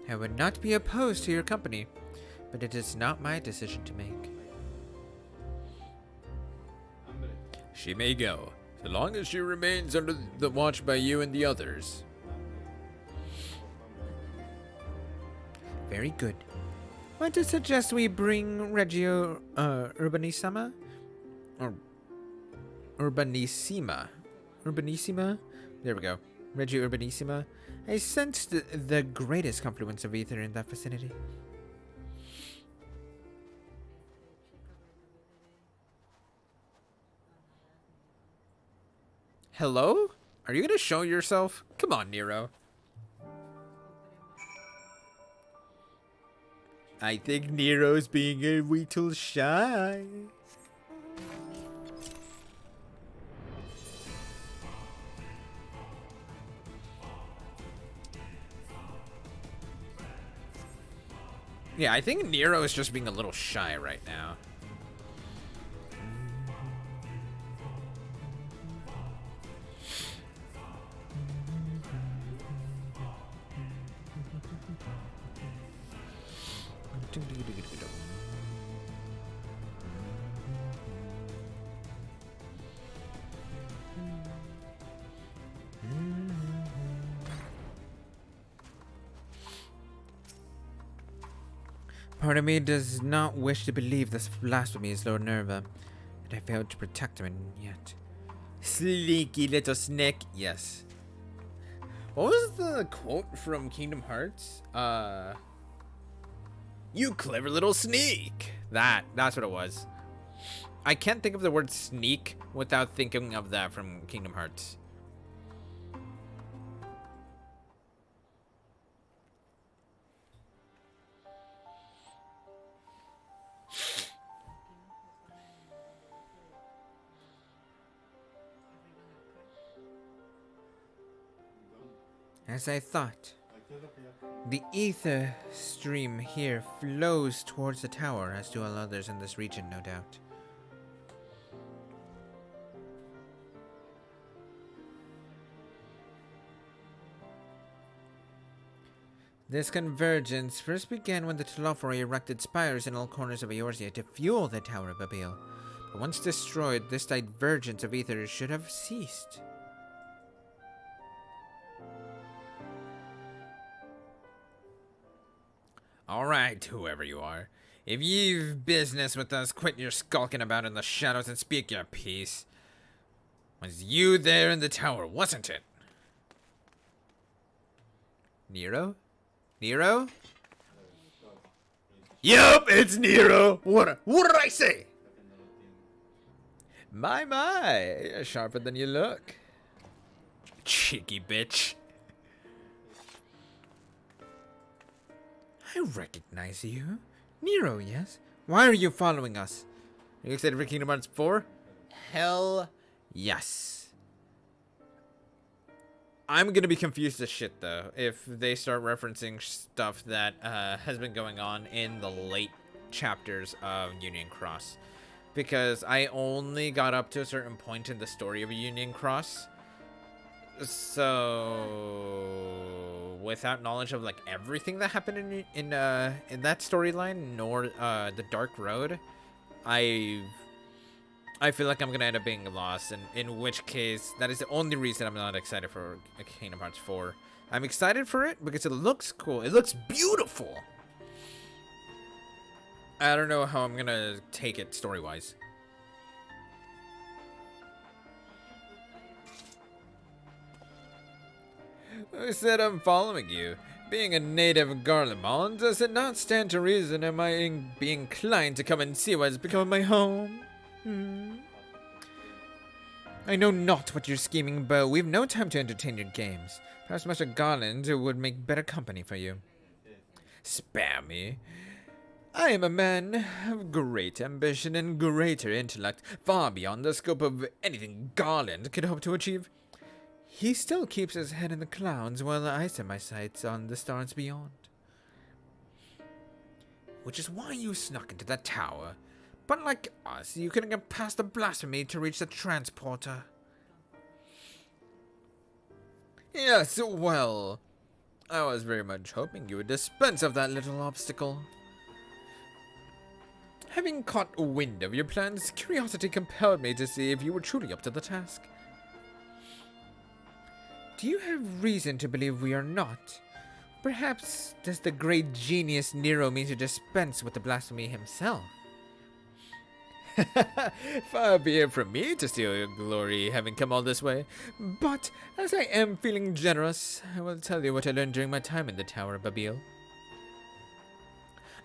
I would not be opposed to your company, but it is not my decision to make. She may go, so long as she remains under the watch by you and the others. Very good. Want to suggest we bring Reggio Urbanissima? Or Urbanissima. Urbanissima? There we go. Reggio Urbanissima. I sensed the greatest confluence of ether in that vicinity. Hello? Are you gonna show yourself? Come on, Nero. I think Nero's being a little shy. Yeah, I think Nero is just being a little shy right now. Part of me does not wish to believe this blasphemy is Lord Nerva, and I failed to protect him, and yet... Sneaky little snake, yes. What was the quote from Kingdom Hearts? You clever little sneak! That's what it was. I can't think of the word sneak without thinking of that from Kingdom Hearts. As I thought, the ether stream here flows towards the tower, as do all others in this region, no doubt. This convergence first began when the Telophori erected spires in all corners of Eorzea to fuel the Tower of Abil. But once destroyed, this divergence of ether should have ceased. Alright, whoever you are. If you've business with us, quit your skulking about in the shadows and speak your piece. Was you there in the tower, wasn't it? Nero? Nero? Yup, it's Nero! What did I say? My, sharper than you look. Cheeky bitch. I recognize you. Nero, yes? Why are you following us? Are you excited for Kingdom Hearts 4? Hell yes. I'm gonna be confused as shit, though, if they start referencing stuff that has been going on in the late chapters of Union Cross. Because I only got up to a certain point in the story of Union Cross. So, without knowledge of like everything that happened in that storyline, nor the Dark Road, I've I feel like I'm gonna end up being lost, and in which case, that is the only reason I'm not excited for Kingdom Hearts 4. I'm excited for it because it looks cool. It looks beautiful. I don't know how I'm gonna take it story-wise. I said I'm following you. Being a native of Garlemald, does it not stand to reason am I be inclined to come and see what has become of my home? I know not what you're scheming about. We've no time to entertain your games. Perhaps Master Garland would make better company for you. Spare me. I am a man of great ambition and greater intellect, far beyond the scope of anything Garland could hope to achieve. He still keeps his head in the clouds while I set my sights on the stars beyond. Which is why you snuck into that tower. But like us, you couldn't get past the blasphemy to reach the transporter. Yes, well, I was very much hoping you would dispense of that little obstacle. Having caught wind of your plans, curiosity compelled me to see if you were truly up to the task. Do you have reason to believe we are not? Perhaps does the great genius Nero mean to dispense with the blasphemy himself? Far be it from me to steal your glory, having come all this way. But as I am feeling generous, I will tell you what I learned during my time in the Tower of Babil.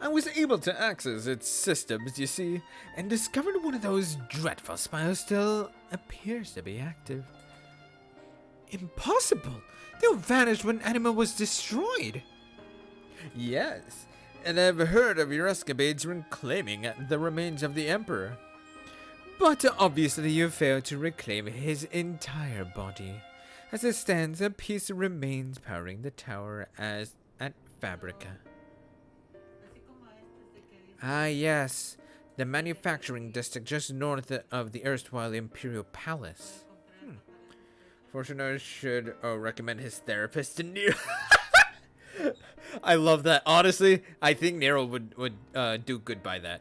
I was able to access its systems, you see, and discovered one of those dreadful spies still appears to be active. Impossible! They vanished when Anima was destroyed! Yes, and I've heard of your escapades reclaiming the remains of the Emperor. But obviously you failed to reclaim his entire body. As it stands, a piece remains powering the tower as at Fabrica. Ah yes, the manufacturing district just north of the erstwhile Imperial Palace. Fortuner should recommend his therapist to Nero. I love that. Honestly, I think Nero would do good by that.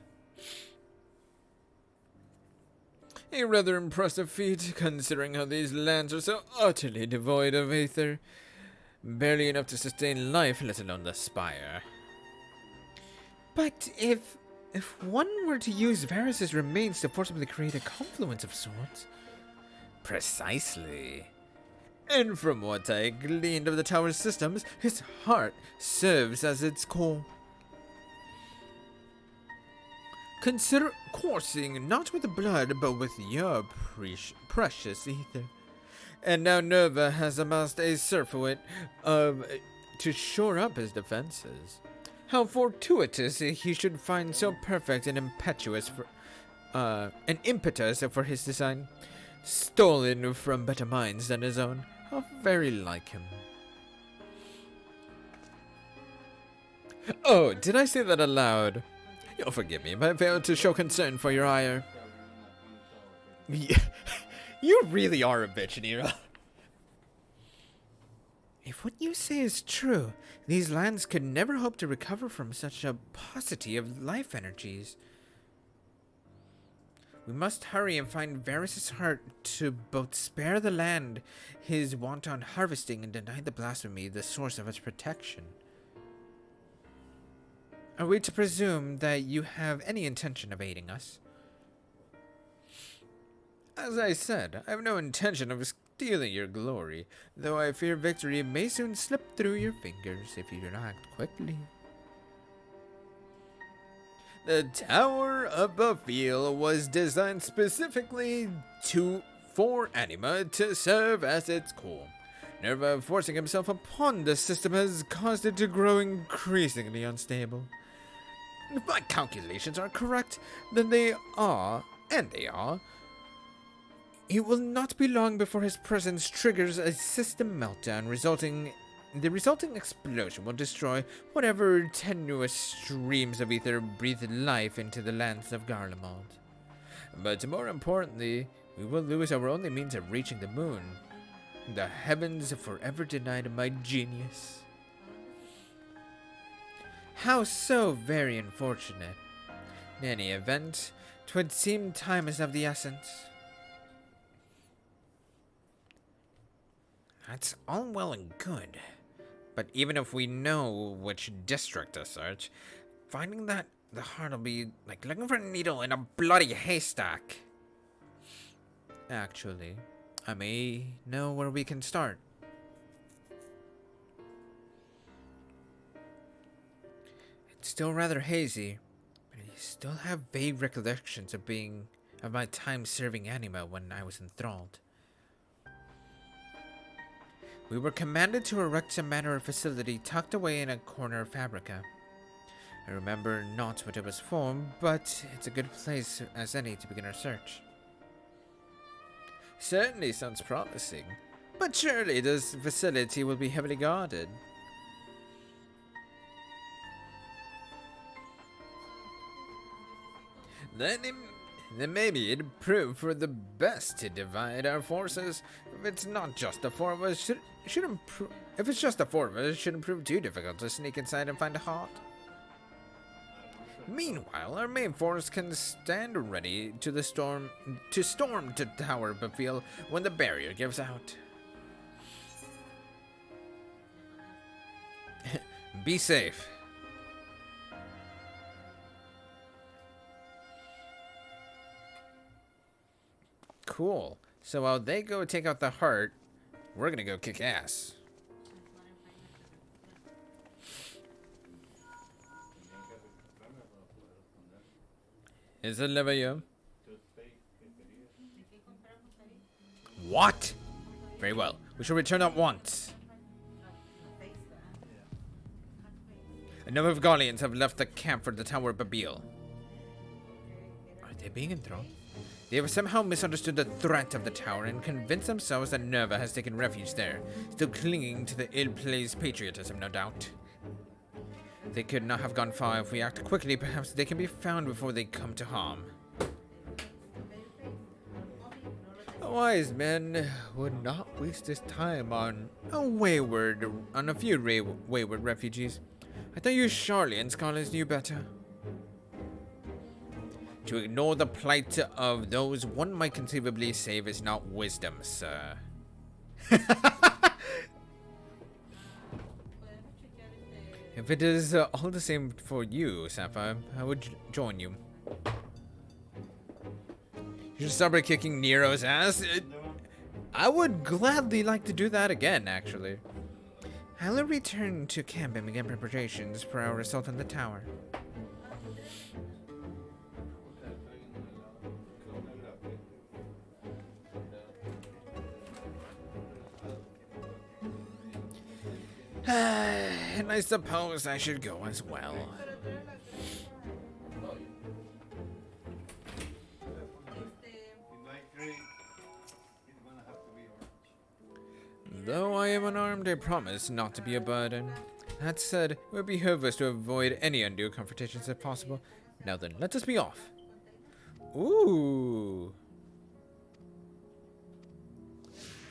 A rather impressive feat, considering how these lands are so utterly devoid of aether. Barely enough to sustain life, let alone the spire. But if one were to use Varus's remains to forcibly create a confluence of sorts... Precisely. And from what I gleaned of the tower's systems, his heart serves as its core. Consider coursing not with the blood, but with your precious ether. And now Nerva has amassed a surfeit to shore up his defenses. How fortuitous he should find so perfect an impetus for his design, stolen from better minds than his own. How very like him. Oh, did I say that aloud? You'll forgive me if I failed to show concern for your ire. Yeah, you really are a bitch, Nero. If what you say is true, these lands could never hope to recover from such a paucity of life energies. We must hurry and find Varus's heart to both spare the land his wanton harvesting and deny the blasphemy the source of its protection. Are we to presume that you have any intention of aiding us? As I said, I have no intention of stealing your glory, though I fear victory may soon slip through your fingers if you do not act quickly. The Tower of Babil was designed specifically for Anima to serve as its core. Nerva forcing himself upon the system has caused it to grow increasingly unstable. If my calculations are correct, then they are, it will not be long before his presence triggers a system meltdown, the resulting explosion will destroy whatever tenuous streams of ether breathe life into the lands of Garlemald. But more importantly, we will lose our only means of reaching the moon. The heavens forever denied my genius. How so very unfortunate. In any event, 'Twould seem time is of the essence. That's all well and good. But even if we know which district to search, finding that the heart will be like looking for a needle in a bloody haystack. Actually, I may know where we can start. It's still rather hazy, but I still have vague recollections of my time serving Anima when I was enthralled. We were commanded to erect a manor facility tucked away in a corner of Fabrica. I remember not what it was for, but it's a good place as any to begin our search. Certainly sounds promising, but surely this facility will be heavily guarded. Then maybe it'd prove for the best to divide our forces. If it's not just the four of us, shouldn't prove too difficult to sneak inside and find a heart. Meanwhile, our main force can stand ready to storm to Tower Bafil when the barrier gives out. Be safe. Cool. So while they go take out the heart, we're gonna go kick ass. Is it Levayo? What? Very well. We shall return at once. A number of Gallians have left the camp for the Tower of Babil. Are they being enthralled? They have somehow misunderstood the threat of the tower and convinced themselves that Nerva has taken refuge there, still clinging to the ill-placed patriotism, no doubt. They could not have gone far if we act quickly. Perhaps they can be found before they come to harm. A wise man would not waste his time on a few wayward refugees. I thought you Charlian scholars knew better. To ignore the plight of those one might conceivably save is not wisdom, sir. If it is all the same for you, Sapphire, I would join you. You should start by kicking Nero's ass. I would gladly like to do that again, actually. I'll return to camp and begin preparations for our assault on the tower. And I suppose I should go as well. Though I am unarmed, I promise not to be a burden. That said, it would behove us to avoid any undue confrontations if possible. Now then, let us be off. Ooh.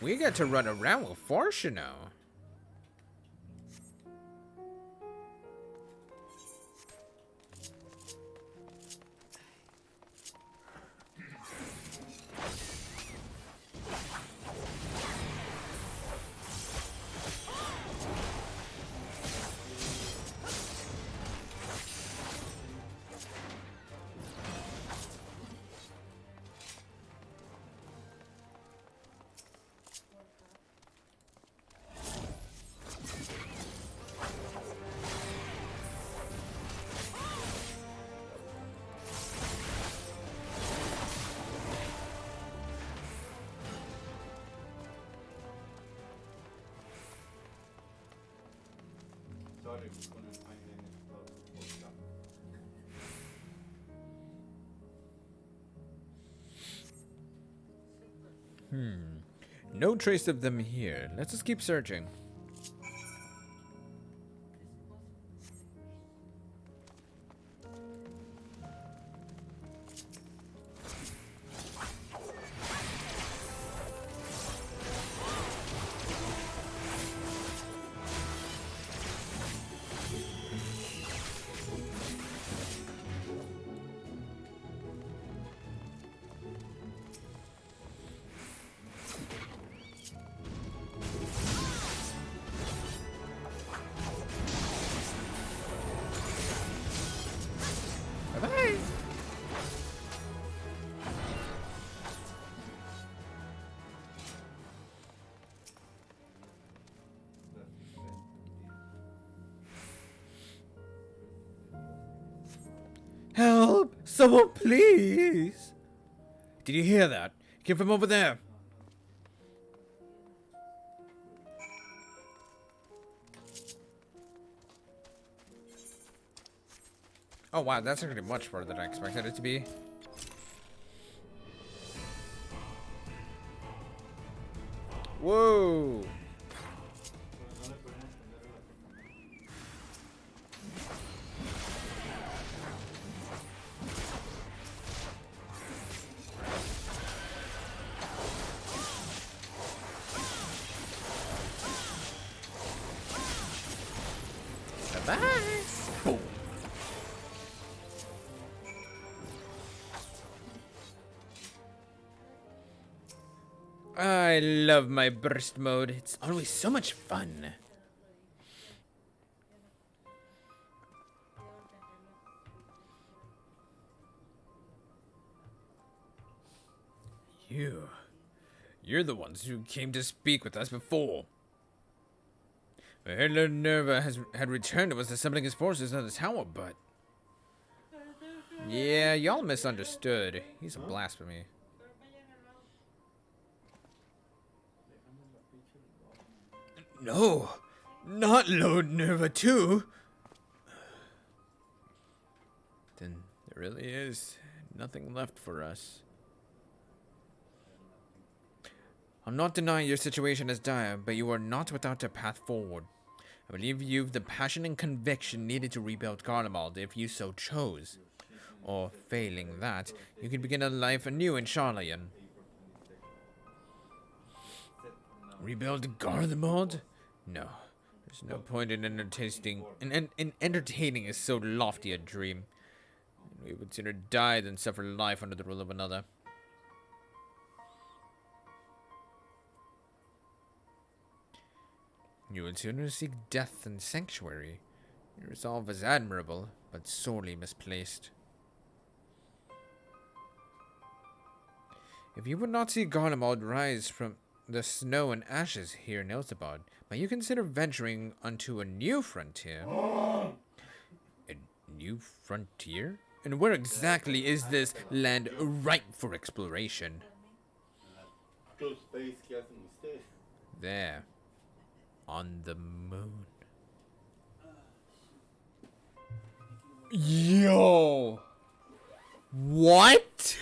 We get to run around with Fortuno. No trace of them here. Let's just keep searching. Someone please! Did you hear that? It came from over there. Oh wow, that's actually much further than I expected it to be. Whoa! Bye-bye! Boom! I love my burst mode. It's always so much fun. You're the ones who came to speak with us before. I heard Lord Nerva had returned and was assembling his forces on the tower, but... Yeah, y'all misunderstood. He's a blasphemy. No, not Lord Nerva too. Then there really is nothing left for us. I'm not denying your situation is dire, but you are not without a path forward. I believe you've the passion and conviction needed to rebuild Garlemald if you so chose. Or, failing that, you can begin a life anew in Charlayan. Rebuild Garlemald? No. There's no point in entertaining is so lofty a dream. We would sooner die than suffer life under the rule of another. You would sooner seek death than sanctuary. Your resolve is admirable, but sorely misplaced. If you would not see Garlemald rise from the snow and ashes here in Elzabad, might you consider venturing onto a new frontier? A new frontier? And where exactly is this land ripe for exploration? There. On the moon. Yo! What?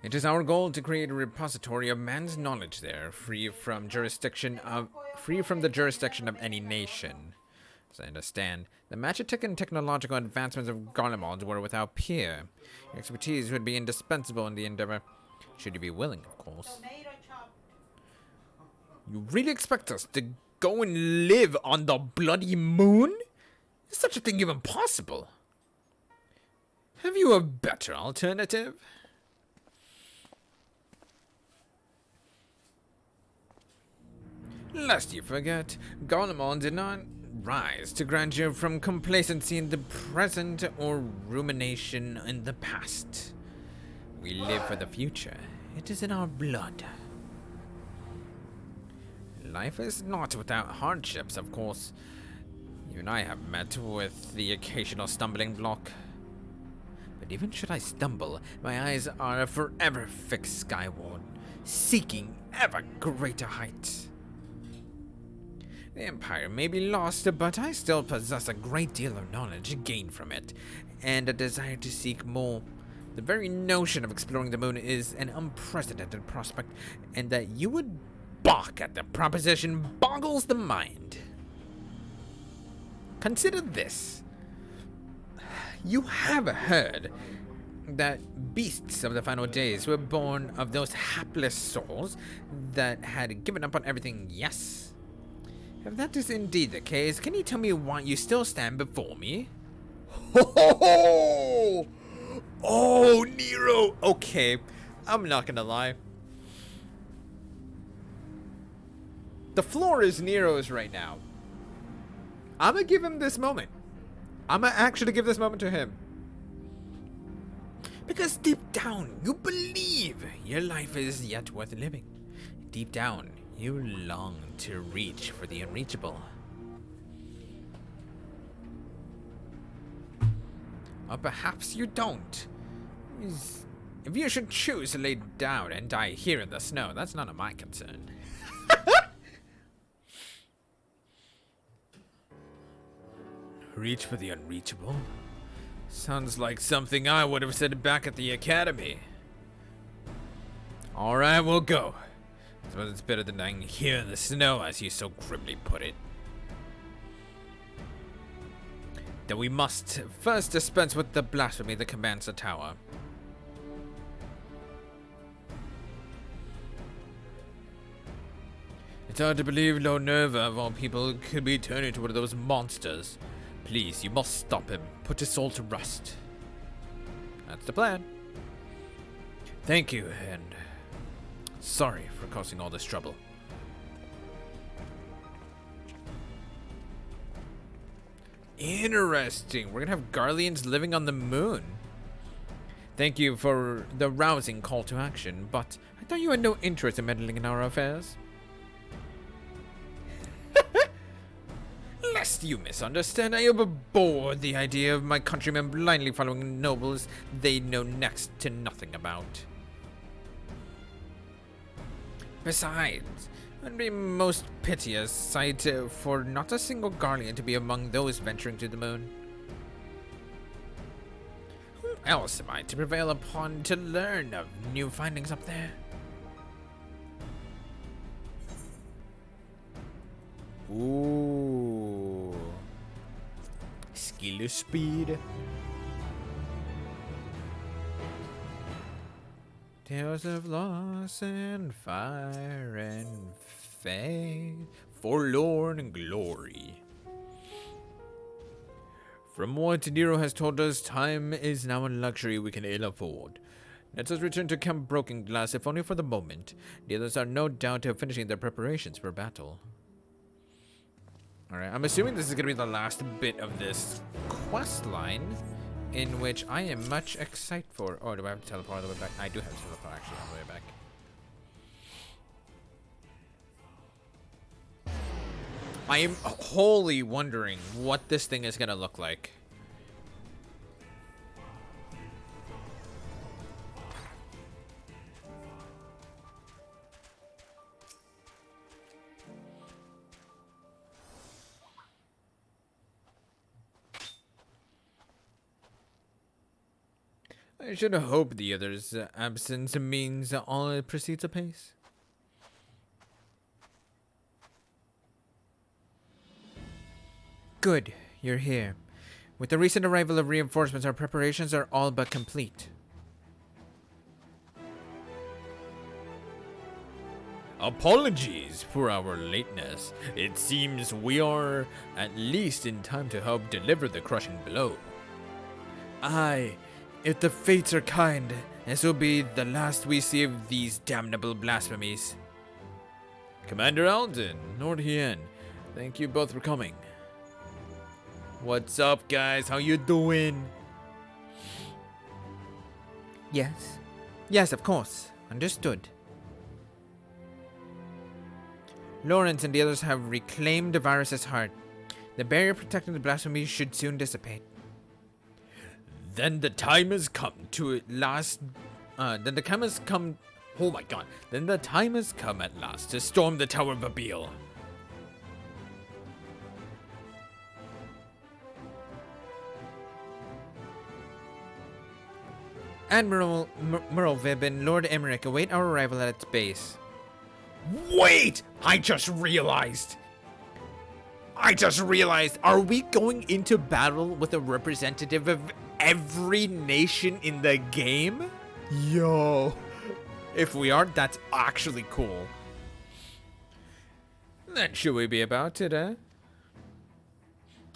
It is our goal to create a repository of man's knowledge there, free from the jurisdiction of any nation. As I understand, the magic and technological advancements of Garlemald were without peer. Your expertise would be indispensable in the endeavor, should you be willing, of course. You really expect us to go and live on the bloody moon? Is such a thing even possible? Have you a better alternative? Lest you forget, Garlemald did not rise to grandeur from complacency in the present or rumination in the past. We live for the future. It is in our blood. Life is not without hardships, of course. You and I have met with the occasional stumbling block. But even should I stumble, my eyes are forever fixed skyward, seeking ever greater heights. The Empire may be lost, but I still possess a great deal of knowledge gained from it, and a desire to seek more. The very notion of exploring the moon is an unprecedented prospect, and that you would balk at the proposition boggles the mind. Consider this. You have heard that beasts of the final days were born of those hapless souls that had given up on everything, yes? If that is indeed the case, can you tell me why you still stand before me? Ho ho ho! Oh, Nero! Okay, I'm not gonna lie. The floor is Nero's right now. I'm gonna give him this moment. I'm gonna actually give this moment to him. Because deep down, you believe your life is yet worth living. Deep down, You long to reach for the unreachable. Or perhaps you don't. If you should choose to lay down and die here in the snow, that's none of my concern. Reach for the unreachable? Sounds like something I would have said back at the academy. Alright, we'll go. I suppose it's better than dying here in the snow, as you so grimly put it. Then we must first dispense with the blasphemy that commands the tower. It's hard to believe Lord Nerva, of all people, could be turned into one of those monsters. Please, you must stop him. Put his soul to rest. That's the plan. Thank you, and sorry for causing all this trouble. Interesting. We're gonna have Garleans living on the moon. Thank you for the rousing call to action, but I thought you had no interest in meddling in our affairs. Lest you misunderstand, I am aboard the idea of my countrymen blindly following nobles they know next to nothing about. Besides, it would be most piteous sight for not a single Garlean to be among those venturing to the moon. Who else am I to prevail upon to learn of new findings up there? Ooh. Skill speed. Tales of loss and fire and faith, forlorn glory. From what Nero has told us, time is now a luxury we can ill afford. Let us return to Camp Broken Glass, if only for the moment. The others are no doubt finishing their preparations for battle. Alright, I'm assuming this is going to be the last bit of this quest line, in which I am much excited for. Oh, do I have to teleport all the way back? I do have to teleport actually all the way back. I am wholly wondering what this thing is going to look like. I should hope the other's absence means all proceeds apace. Good, you're here. With the recent arrival of reinforcements, our preparations are all but complete. Apologies for our lateness. It seems we are at least in time to help deliver the crushing blow. Aye. If the fates are kind, this will be the last we see of these damnable blasphemies. Commander Alden, Lord Hien, thank you both for coming. What's up, guys? How you doing? Yes. Yes, of course. Understood. Lawrence and the others have reclaimed Varus's heart. The barrier protecting the blasphemy should soon dissipate. Then the time has come to last. Then the time has come. Oh my god. Then the time has come at last to storm the Tower of Abiel. Admiral Merlvib and Lord Emmerich await our arrival at its base. Wait! I just realized! Are we going into battle with a representative of every nation in the game? Yo. If we are, that's actually cool. Then should we be about it, eh?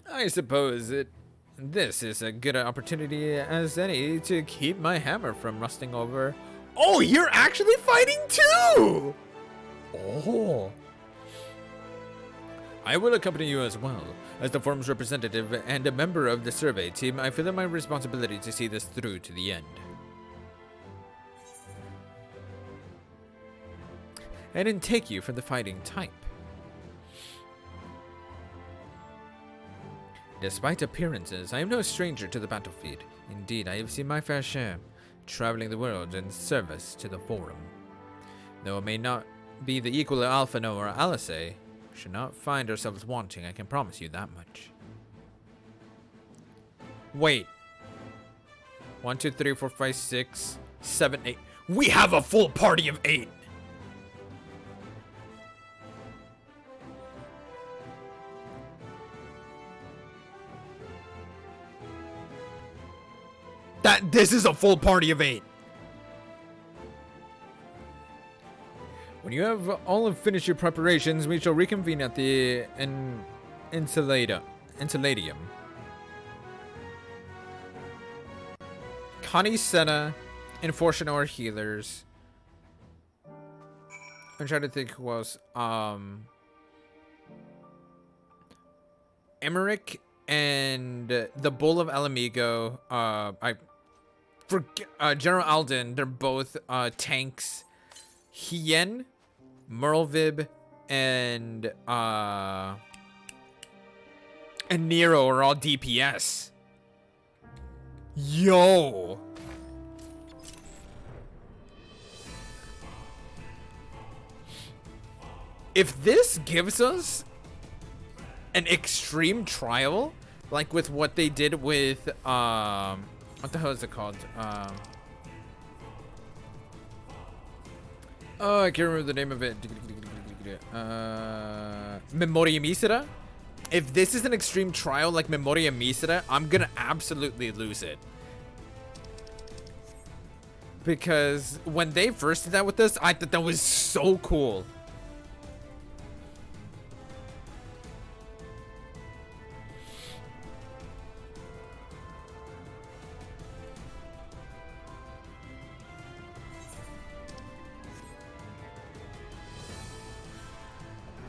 I suppose this is a good opportunity as any to keep my hammer from rusting over. Oh, you're actually fighting too! Oh. I will accompany you as well. As the forum's representative and a member of the survey team, I feel it my responsibility to see this through to the end. I didn't take you for the fighting type. Despite appearances, I am no stranger to the battlefield. Indeed, I have seen my fair share, traveling the world in service to the Forum. Though it may not be the equal of Alphino or Alice, we should not find ourselves wanting, I can promise you that much. Wait. 1, 2, 3, 4, 5, 6, 7, 8. We have a full party of 8! This is a full party of 8. When you have all finished your preparations, we shall reconvene at the Insuladium. Connie Senna, Enforcer or healers. I'm trying to think who else. Emmerich and the Bull of Alamigo. General Alden. They're both tanks. Hien, Merlvib, and Nero are all DPS. Yo. If this gives us an extreme trial, like with what they did with what the hell is it called? Oh, I can't remember the name of it. Memoria Misera. If this is an extreme trial like Memoria Misera, I'm gonna absolutely lose it. Because when they first did that with us, I thought that was so cool.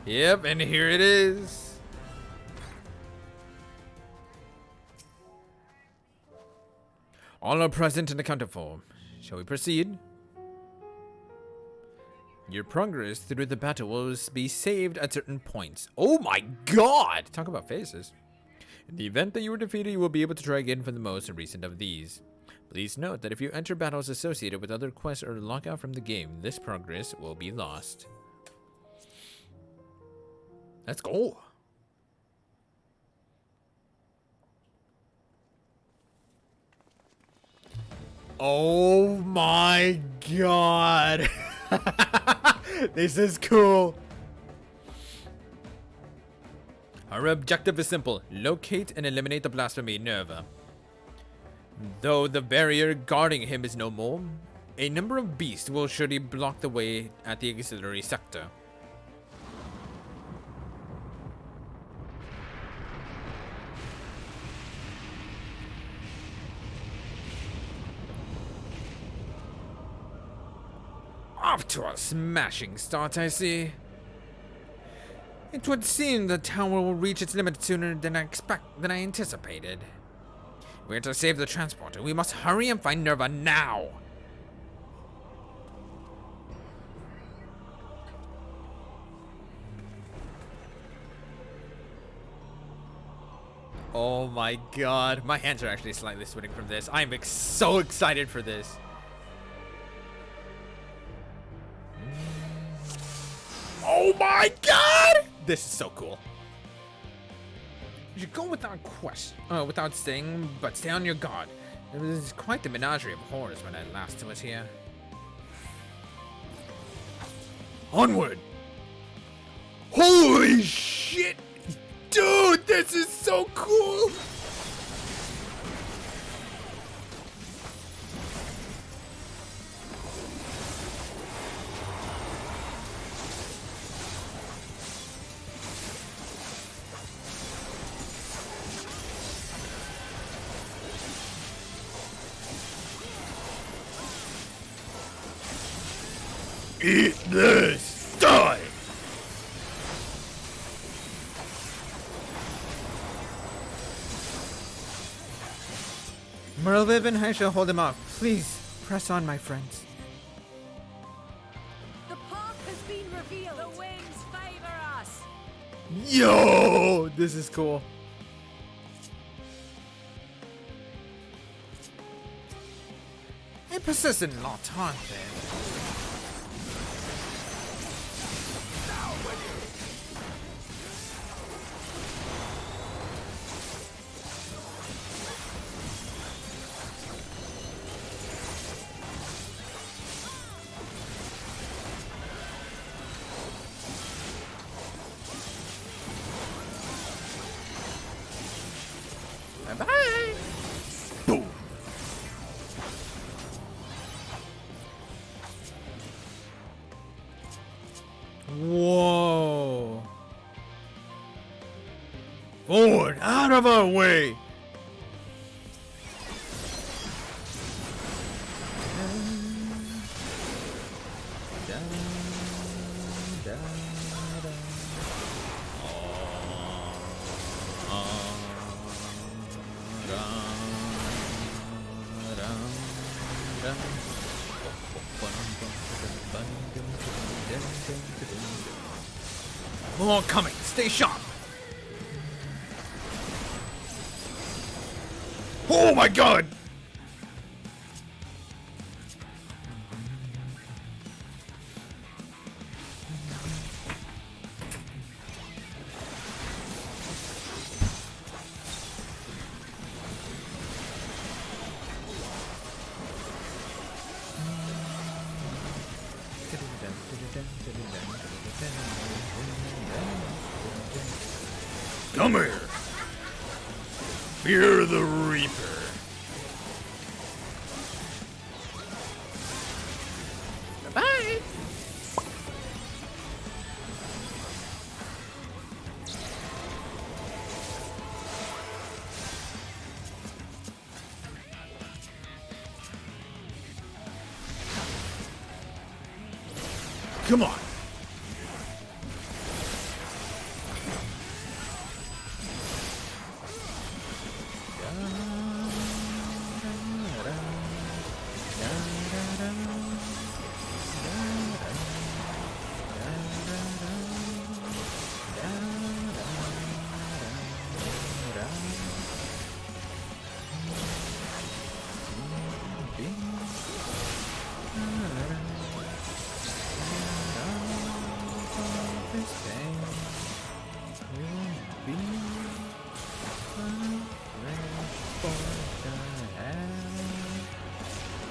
Yep, and here it is. All are present and accounted for. Shall we proceed? Your progress through the battle will be saved at certain points. Oh my god! Talk about faces. In the event that you were defeated, you will be able to try again for the most recent of these. Please note that if you enter battles associated with other quests or log out from the game, this progress will be lost. Let's go. Oh my god. This is cool. Our objective is simple. Locate and eliminate the blasphemy Nerva. Though the barrier guarding him is no more, a number of beasts will surely block the way at the auxiliary sector. Off to a smashing start, I see. It would seem the tower will reach its limit sooner than I anticipated. We're to save the transporter. We must hurry and find Nerva now. Oh my god. My hands are actually slightly sweating from this. I'm so excited for this. Oh my god! This is so cool. You should go without saying, but stay on your guard. It was quite the menagerie of horrors when I last was here. Onward! Holy shit! Dude, this is so cool! Eat this! Die! Merlvib and I shall hold him off. Please, press on, my friends. The path has been revealed. revealed. The winds favor us. Yo, this is cool. A persistent l'entente. Bye-bye. Boom. Whoa. Forward, out of our way. More coming. Stay sharp. Oh my god! Come here. Fear the Reaper. Bye. Come on.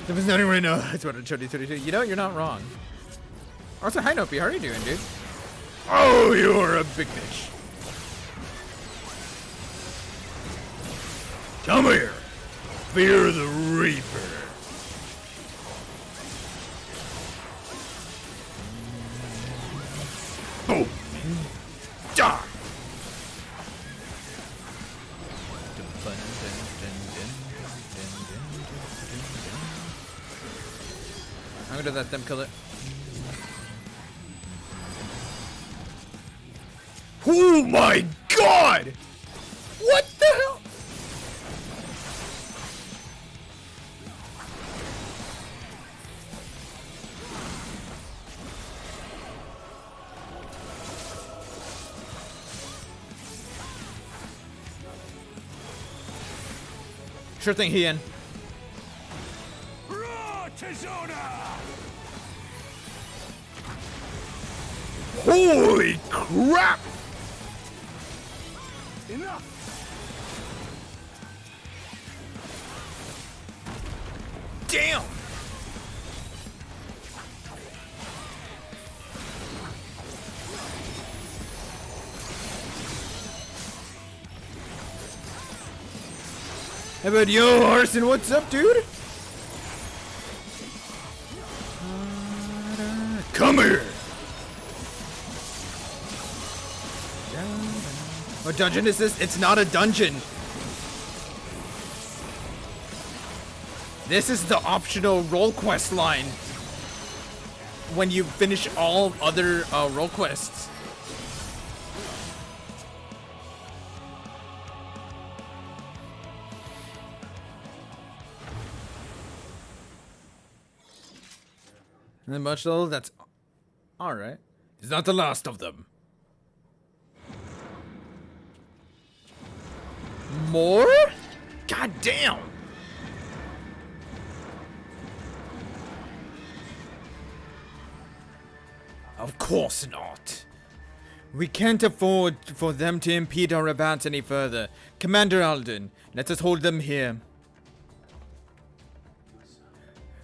There was nothing right now. That's what I told you. You know, you're not wrong. Also, hi, Nopi. How are you doing, dude? Oh, you're a big bitch. Come here. Fear the Reaper. Boom. Die. I'm gonna let them kill it. Oh my god! What the hell? Sure thing, Hien. Holy crap! Enough! Damn! How about yo, Arson? What's up, dude? Come here! What dungeon is this? It's not a dungeon. This is the optional role quest line when you finish all other role quests. And then much though, that's all right. He's not the last of them. More? God damn! Of course not. We can't afford for them to impede our advance any further. Commander Alden, let us hold them here.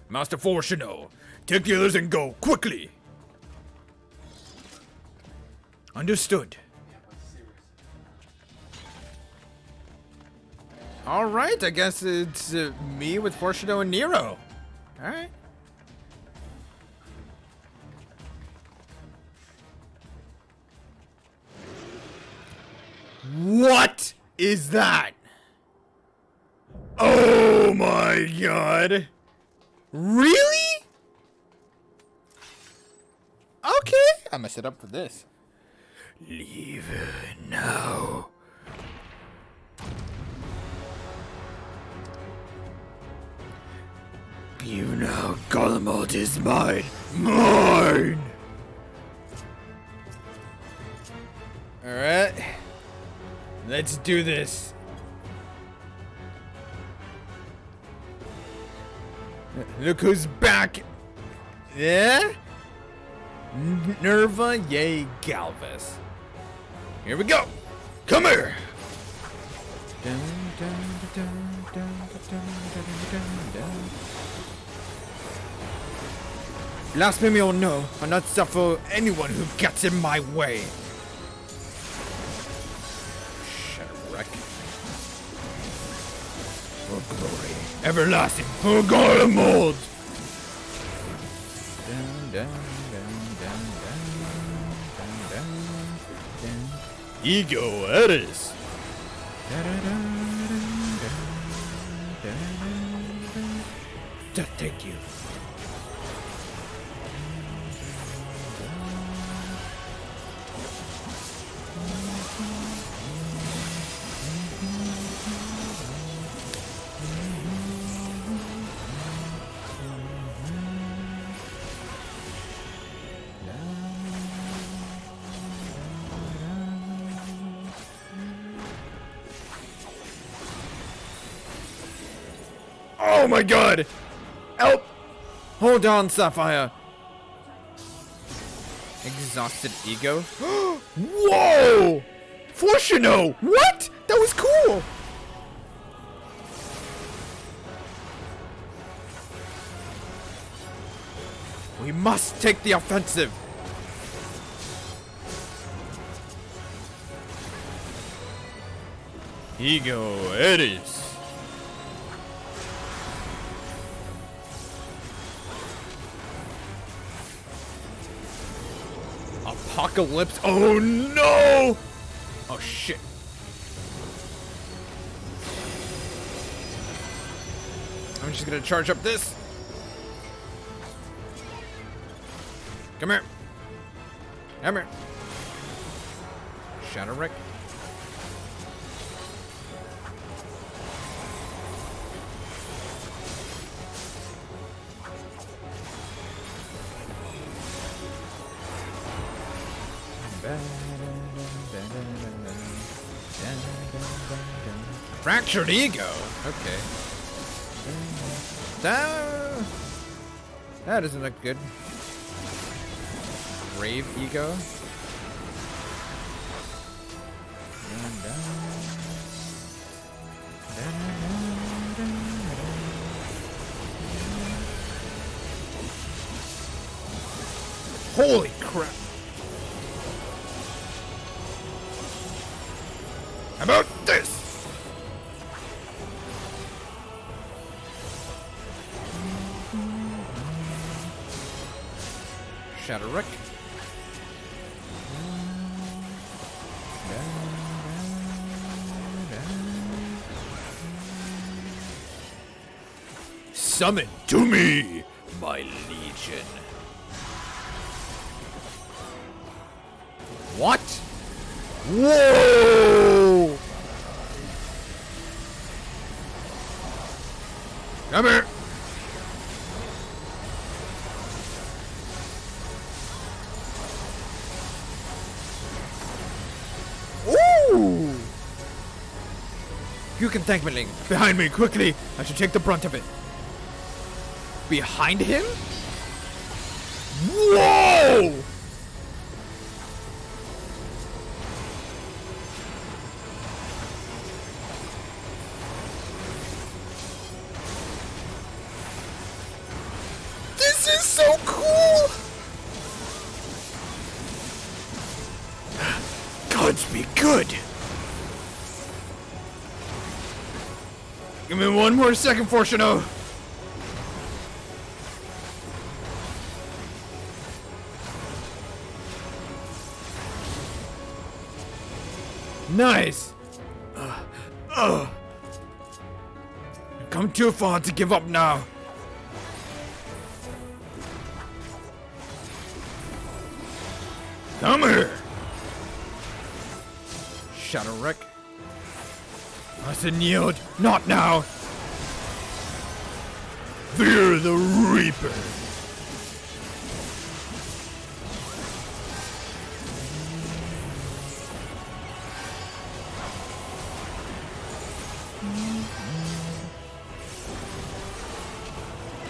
Master Fortuno, take the others and go, quickly! Understood. Alright, I guess it's me with Fortuno and Nero. Alright. What is that? Oh my god. Really? Okay, I'm gonna set up for this. Leave now. You know, Golemod is mine. Mine! Alright. Let's do this. Look who's back. Yeah? Nerva, yay, Galvus. Here we go. Come here! Blasphemy or no, I'll not suffer anyone who gets in my way. Shut for glory, everlasting for Golemod! Ego Eris! Death take you. Oh my god! Help! Hold on, Sapphire. Exhausted ego. Whoa! Fortuno! What? That was cool. We must take the offensive. Ego Eris! Apocalypse. Oh no! Oh shit. I'm just gonna charge up this. Come here. Come here. Shadow Rick. Fractured ego. Okay. That doesn't look good. Grave ego. Holy crap. How about this? Shadow Rick. Summon to me, my legion. What? Whoa! Come here. You can thank me, Ling. Behind me, quickly! I should take the brunt of it. Behind him? Whoa! This is so cool! Gods be good! Give me one more second, Fortuno! Nice! I've come too far to give up now. Come here! Shadow Wreck. Mustn't yield. Not now! Fear the Reaper!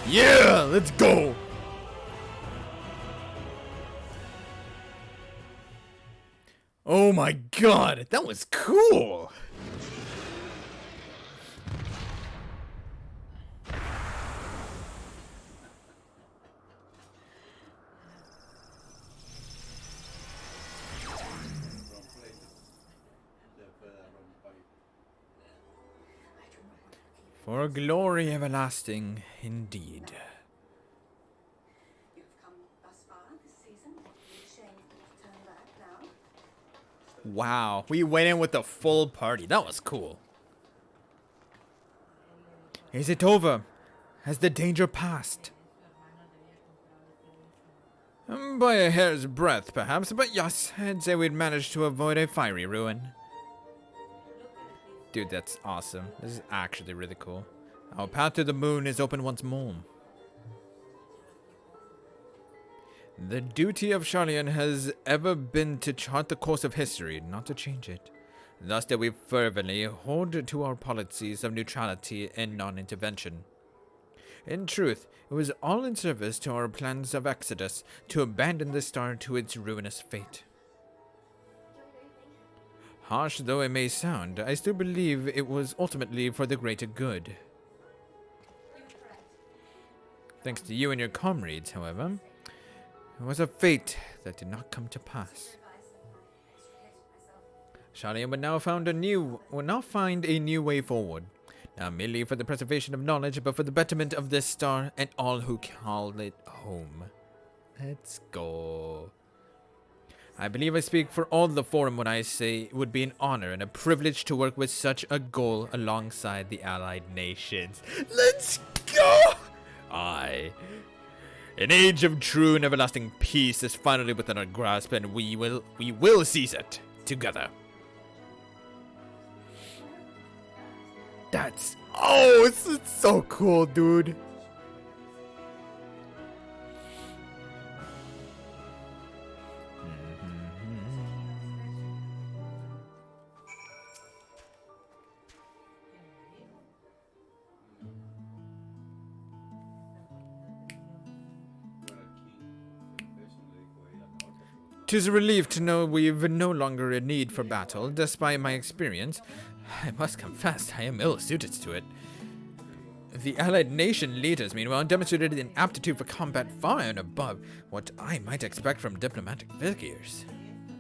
Yeah! Let's go! Oh my god, that was cool! For glory everlasting, indeed. You've come thus far this season. It's a shame to turn back now. Wow, we went in with the full party. That was cool. Is it over? Has the danger passed? By a hair's breadth, perhaps, but yes, I'd say we'd managed to avoid a fiery ruin. Dude, that's awesome. This is actually really cool. Our path to the moon is open once more. The duty of Charlian has ever been to chart the course of history, not to change it. Thus that we fervently hold to our policies of neutrality and non-intervention. In truth, it was all in service to our plans of exodus to abandon the star to its ruinous fate. Harsh though it may sound, I still believe it was ultimately for the greater good. Thanks to you and your comrades, however, it was a fate that did not come to pass. Charlian would now find a new way forward, not merely for the preservation of knowledge, but for the betterment of this star and all who call it home. Let's go. I believe I speak for all the forum when I say it would be an honor and a privilege to work with such a goal alongside the allied nations. Let's go! Aye. An age of true and everlasting peace is finally within our grasp, and we will seize it together. That's it's so cool, dude. Tis a relief to know we've no longer a need for battle. Despite my experience, I must confess I am ill-suited to it. The allied nation leaders, meanwhile, demonstrated an aptitude for combat far and above what I might expect from diplomatic figures.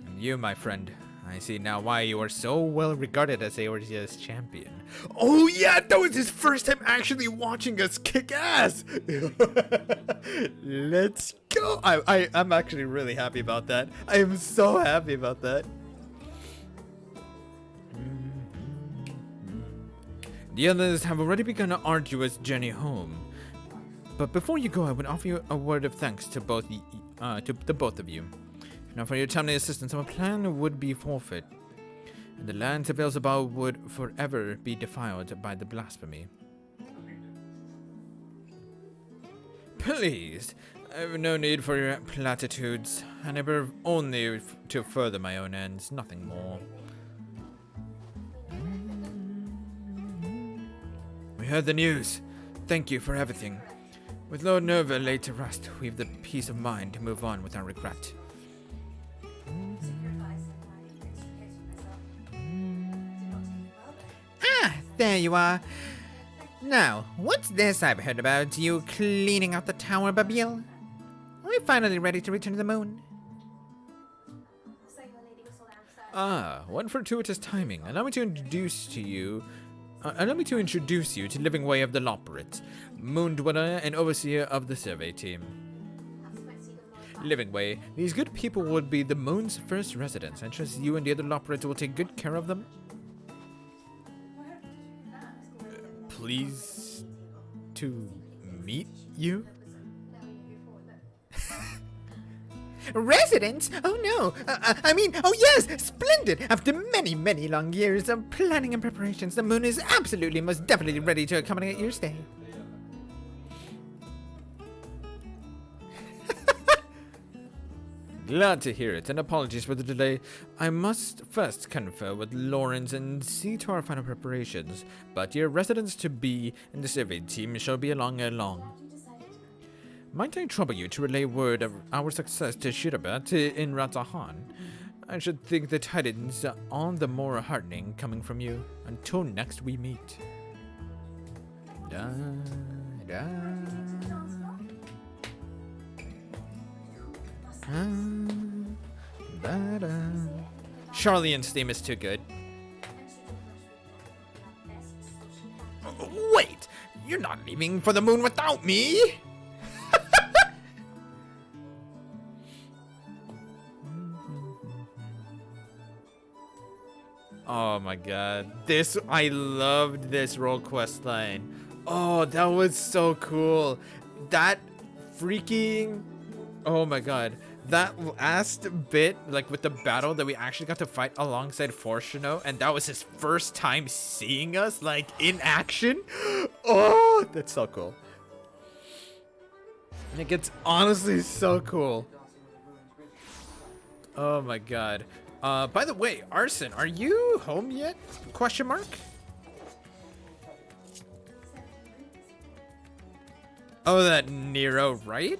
And you, my friend, I see now why you are so well regarded as Eorzea's champion. Oh yeah, that was his first time actually watching us kick ass! Let's go! I'm actually really happy about that. I am so happy about that. The others have already begun an arduous journey home. But before you go, I would offer you a word of thanks to both the both of you. If not for your timely assistance, our plan would be forfeit, and the lands of Beelzebub would forever be defiled by the blasphemy. Please, I have no need for your platitudes. I never only to further my own ends, nothing more. heard the news. Thank you for everything. With Lord Nova laid to rest, we've the peace of mind to move on without regret. Ah, there you are. Now, what's this I've heard about you cleaning out the tower, Babil? Are we finally ready to return to the moon? Ah, what fortuitous timing. Allow me to introduce you to Living Way of the Loporrit, Moon Dweller and Overseer of the Survey Team. Living Way, these good people would be the moon's first residents. I trust you and the other Loporrits will take good care of them. Pleased to meet you? Residents? Oh no! Oh yes! Splendid! After many, many long years of planning and preparations, the moon is absolutely, most definitely ready to accommodate your stay. Glad to hear it, and apologies for the delay. I must first confer with Lawrence and see to our final preparations, but your residents-to-be and the survey team shall be along ere long. Might I trouble you to relay word of our success to Shirabat in Ratahan? I should think the tidings are all the more heartening coming from you. Until next we meet. Da, da. Da, da. Charlene's theme is too good. Wait! You're not leaving for the moon without me! Oh my god. I loved this role quest line. Oh, that was so cool. That freaking, oh my god. That last bit, like with the battle that we actually got to fight alongside Fortuno, and that was his first time seeing us like in action. Oh, that's so cool. And it gets honestly so cool. Oh my god. By the way, Arson, are you home yet? Question mark? Oh, that Nero, right?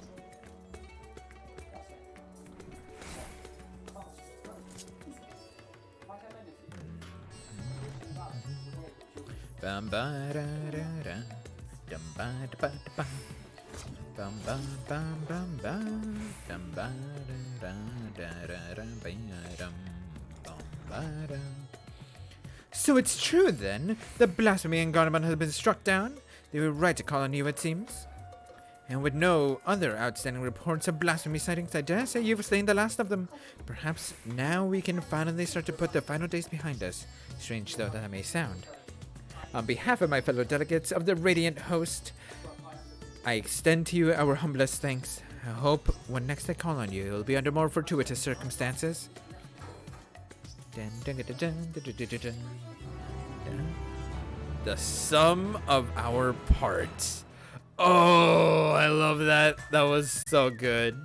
Bum ba da da da, dum ba da ba da ba, bum bum bum bum bum, dum ba da da da da ba dum. So it's true then, the blasphemy in Gardaban has been struck down? They were right to call on you, it seems. And with no other outstanding reports of blasphemy sightings, I dare say you've slain the last of them. Perhaps now we can finally start to put the final days behind us, strange though that may sound. On behalf of my fellow delegates of the Radiant Host, I extend to you our humblest thanks. I hope when next I call on you, it will be under more fortuitous circumstances. The sum of our parts. Oh, I love that. That was so good.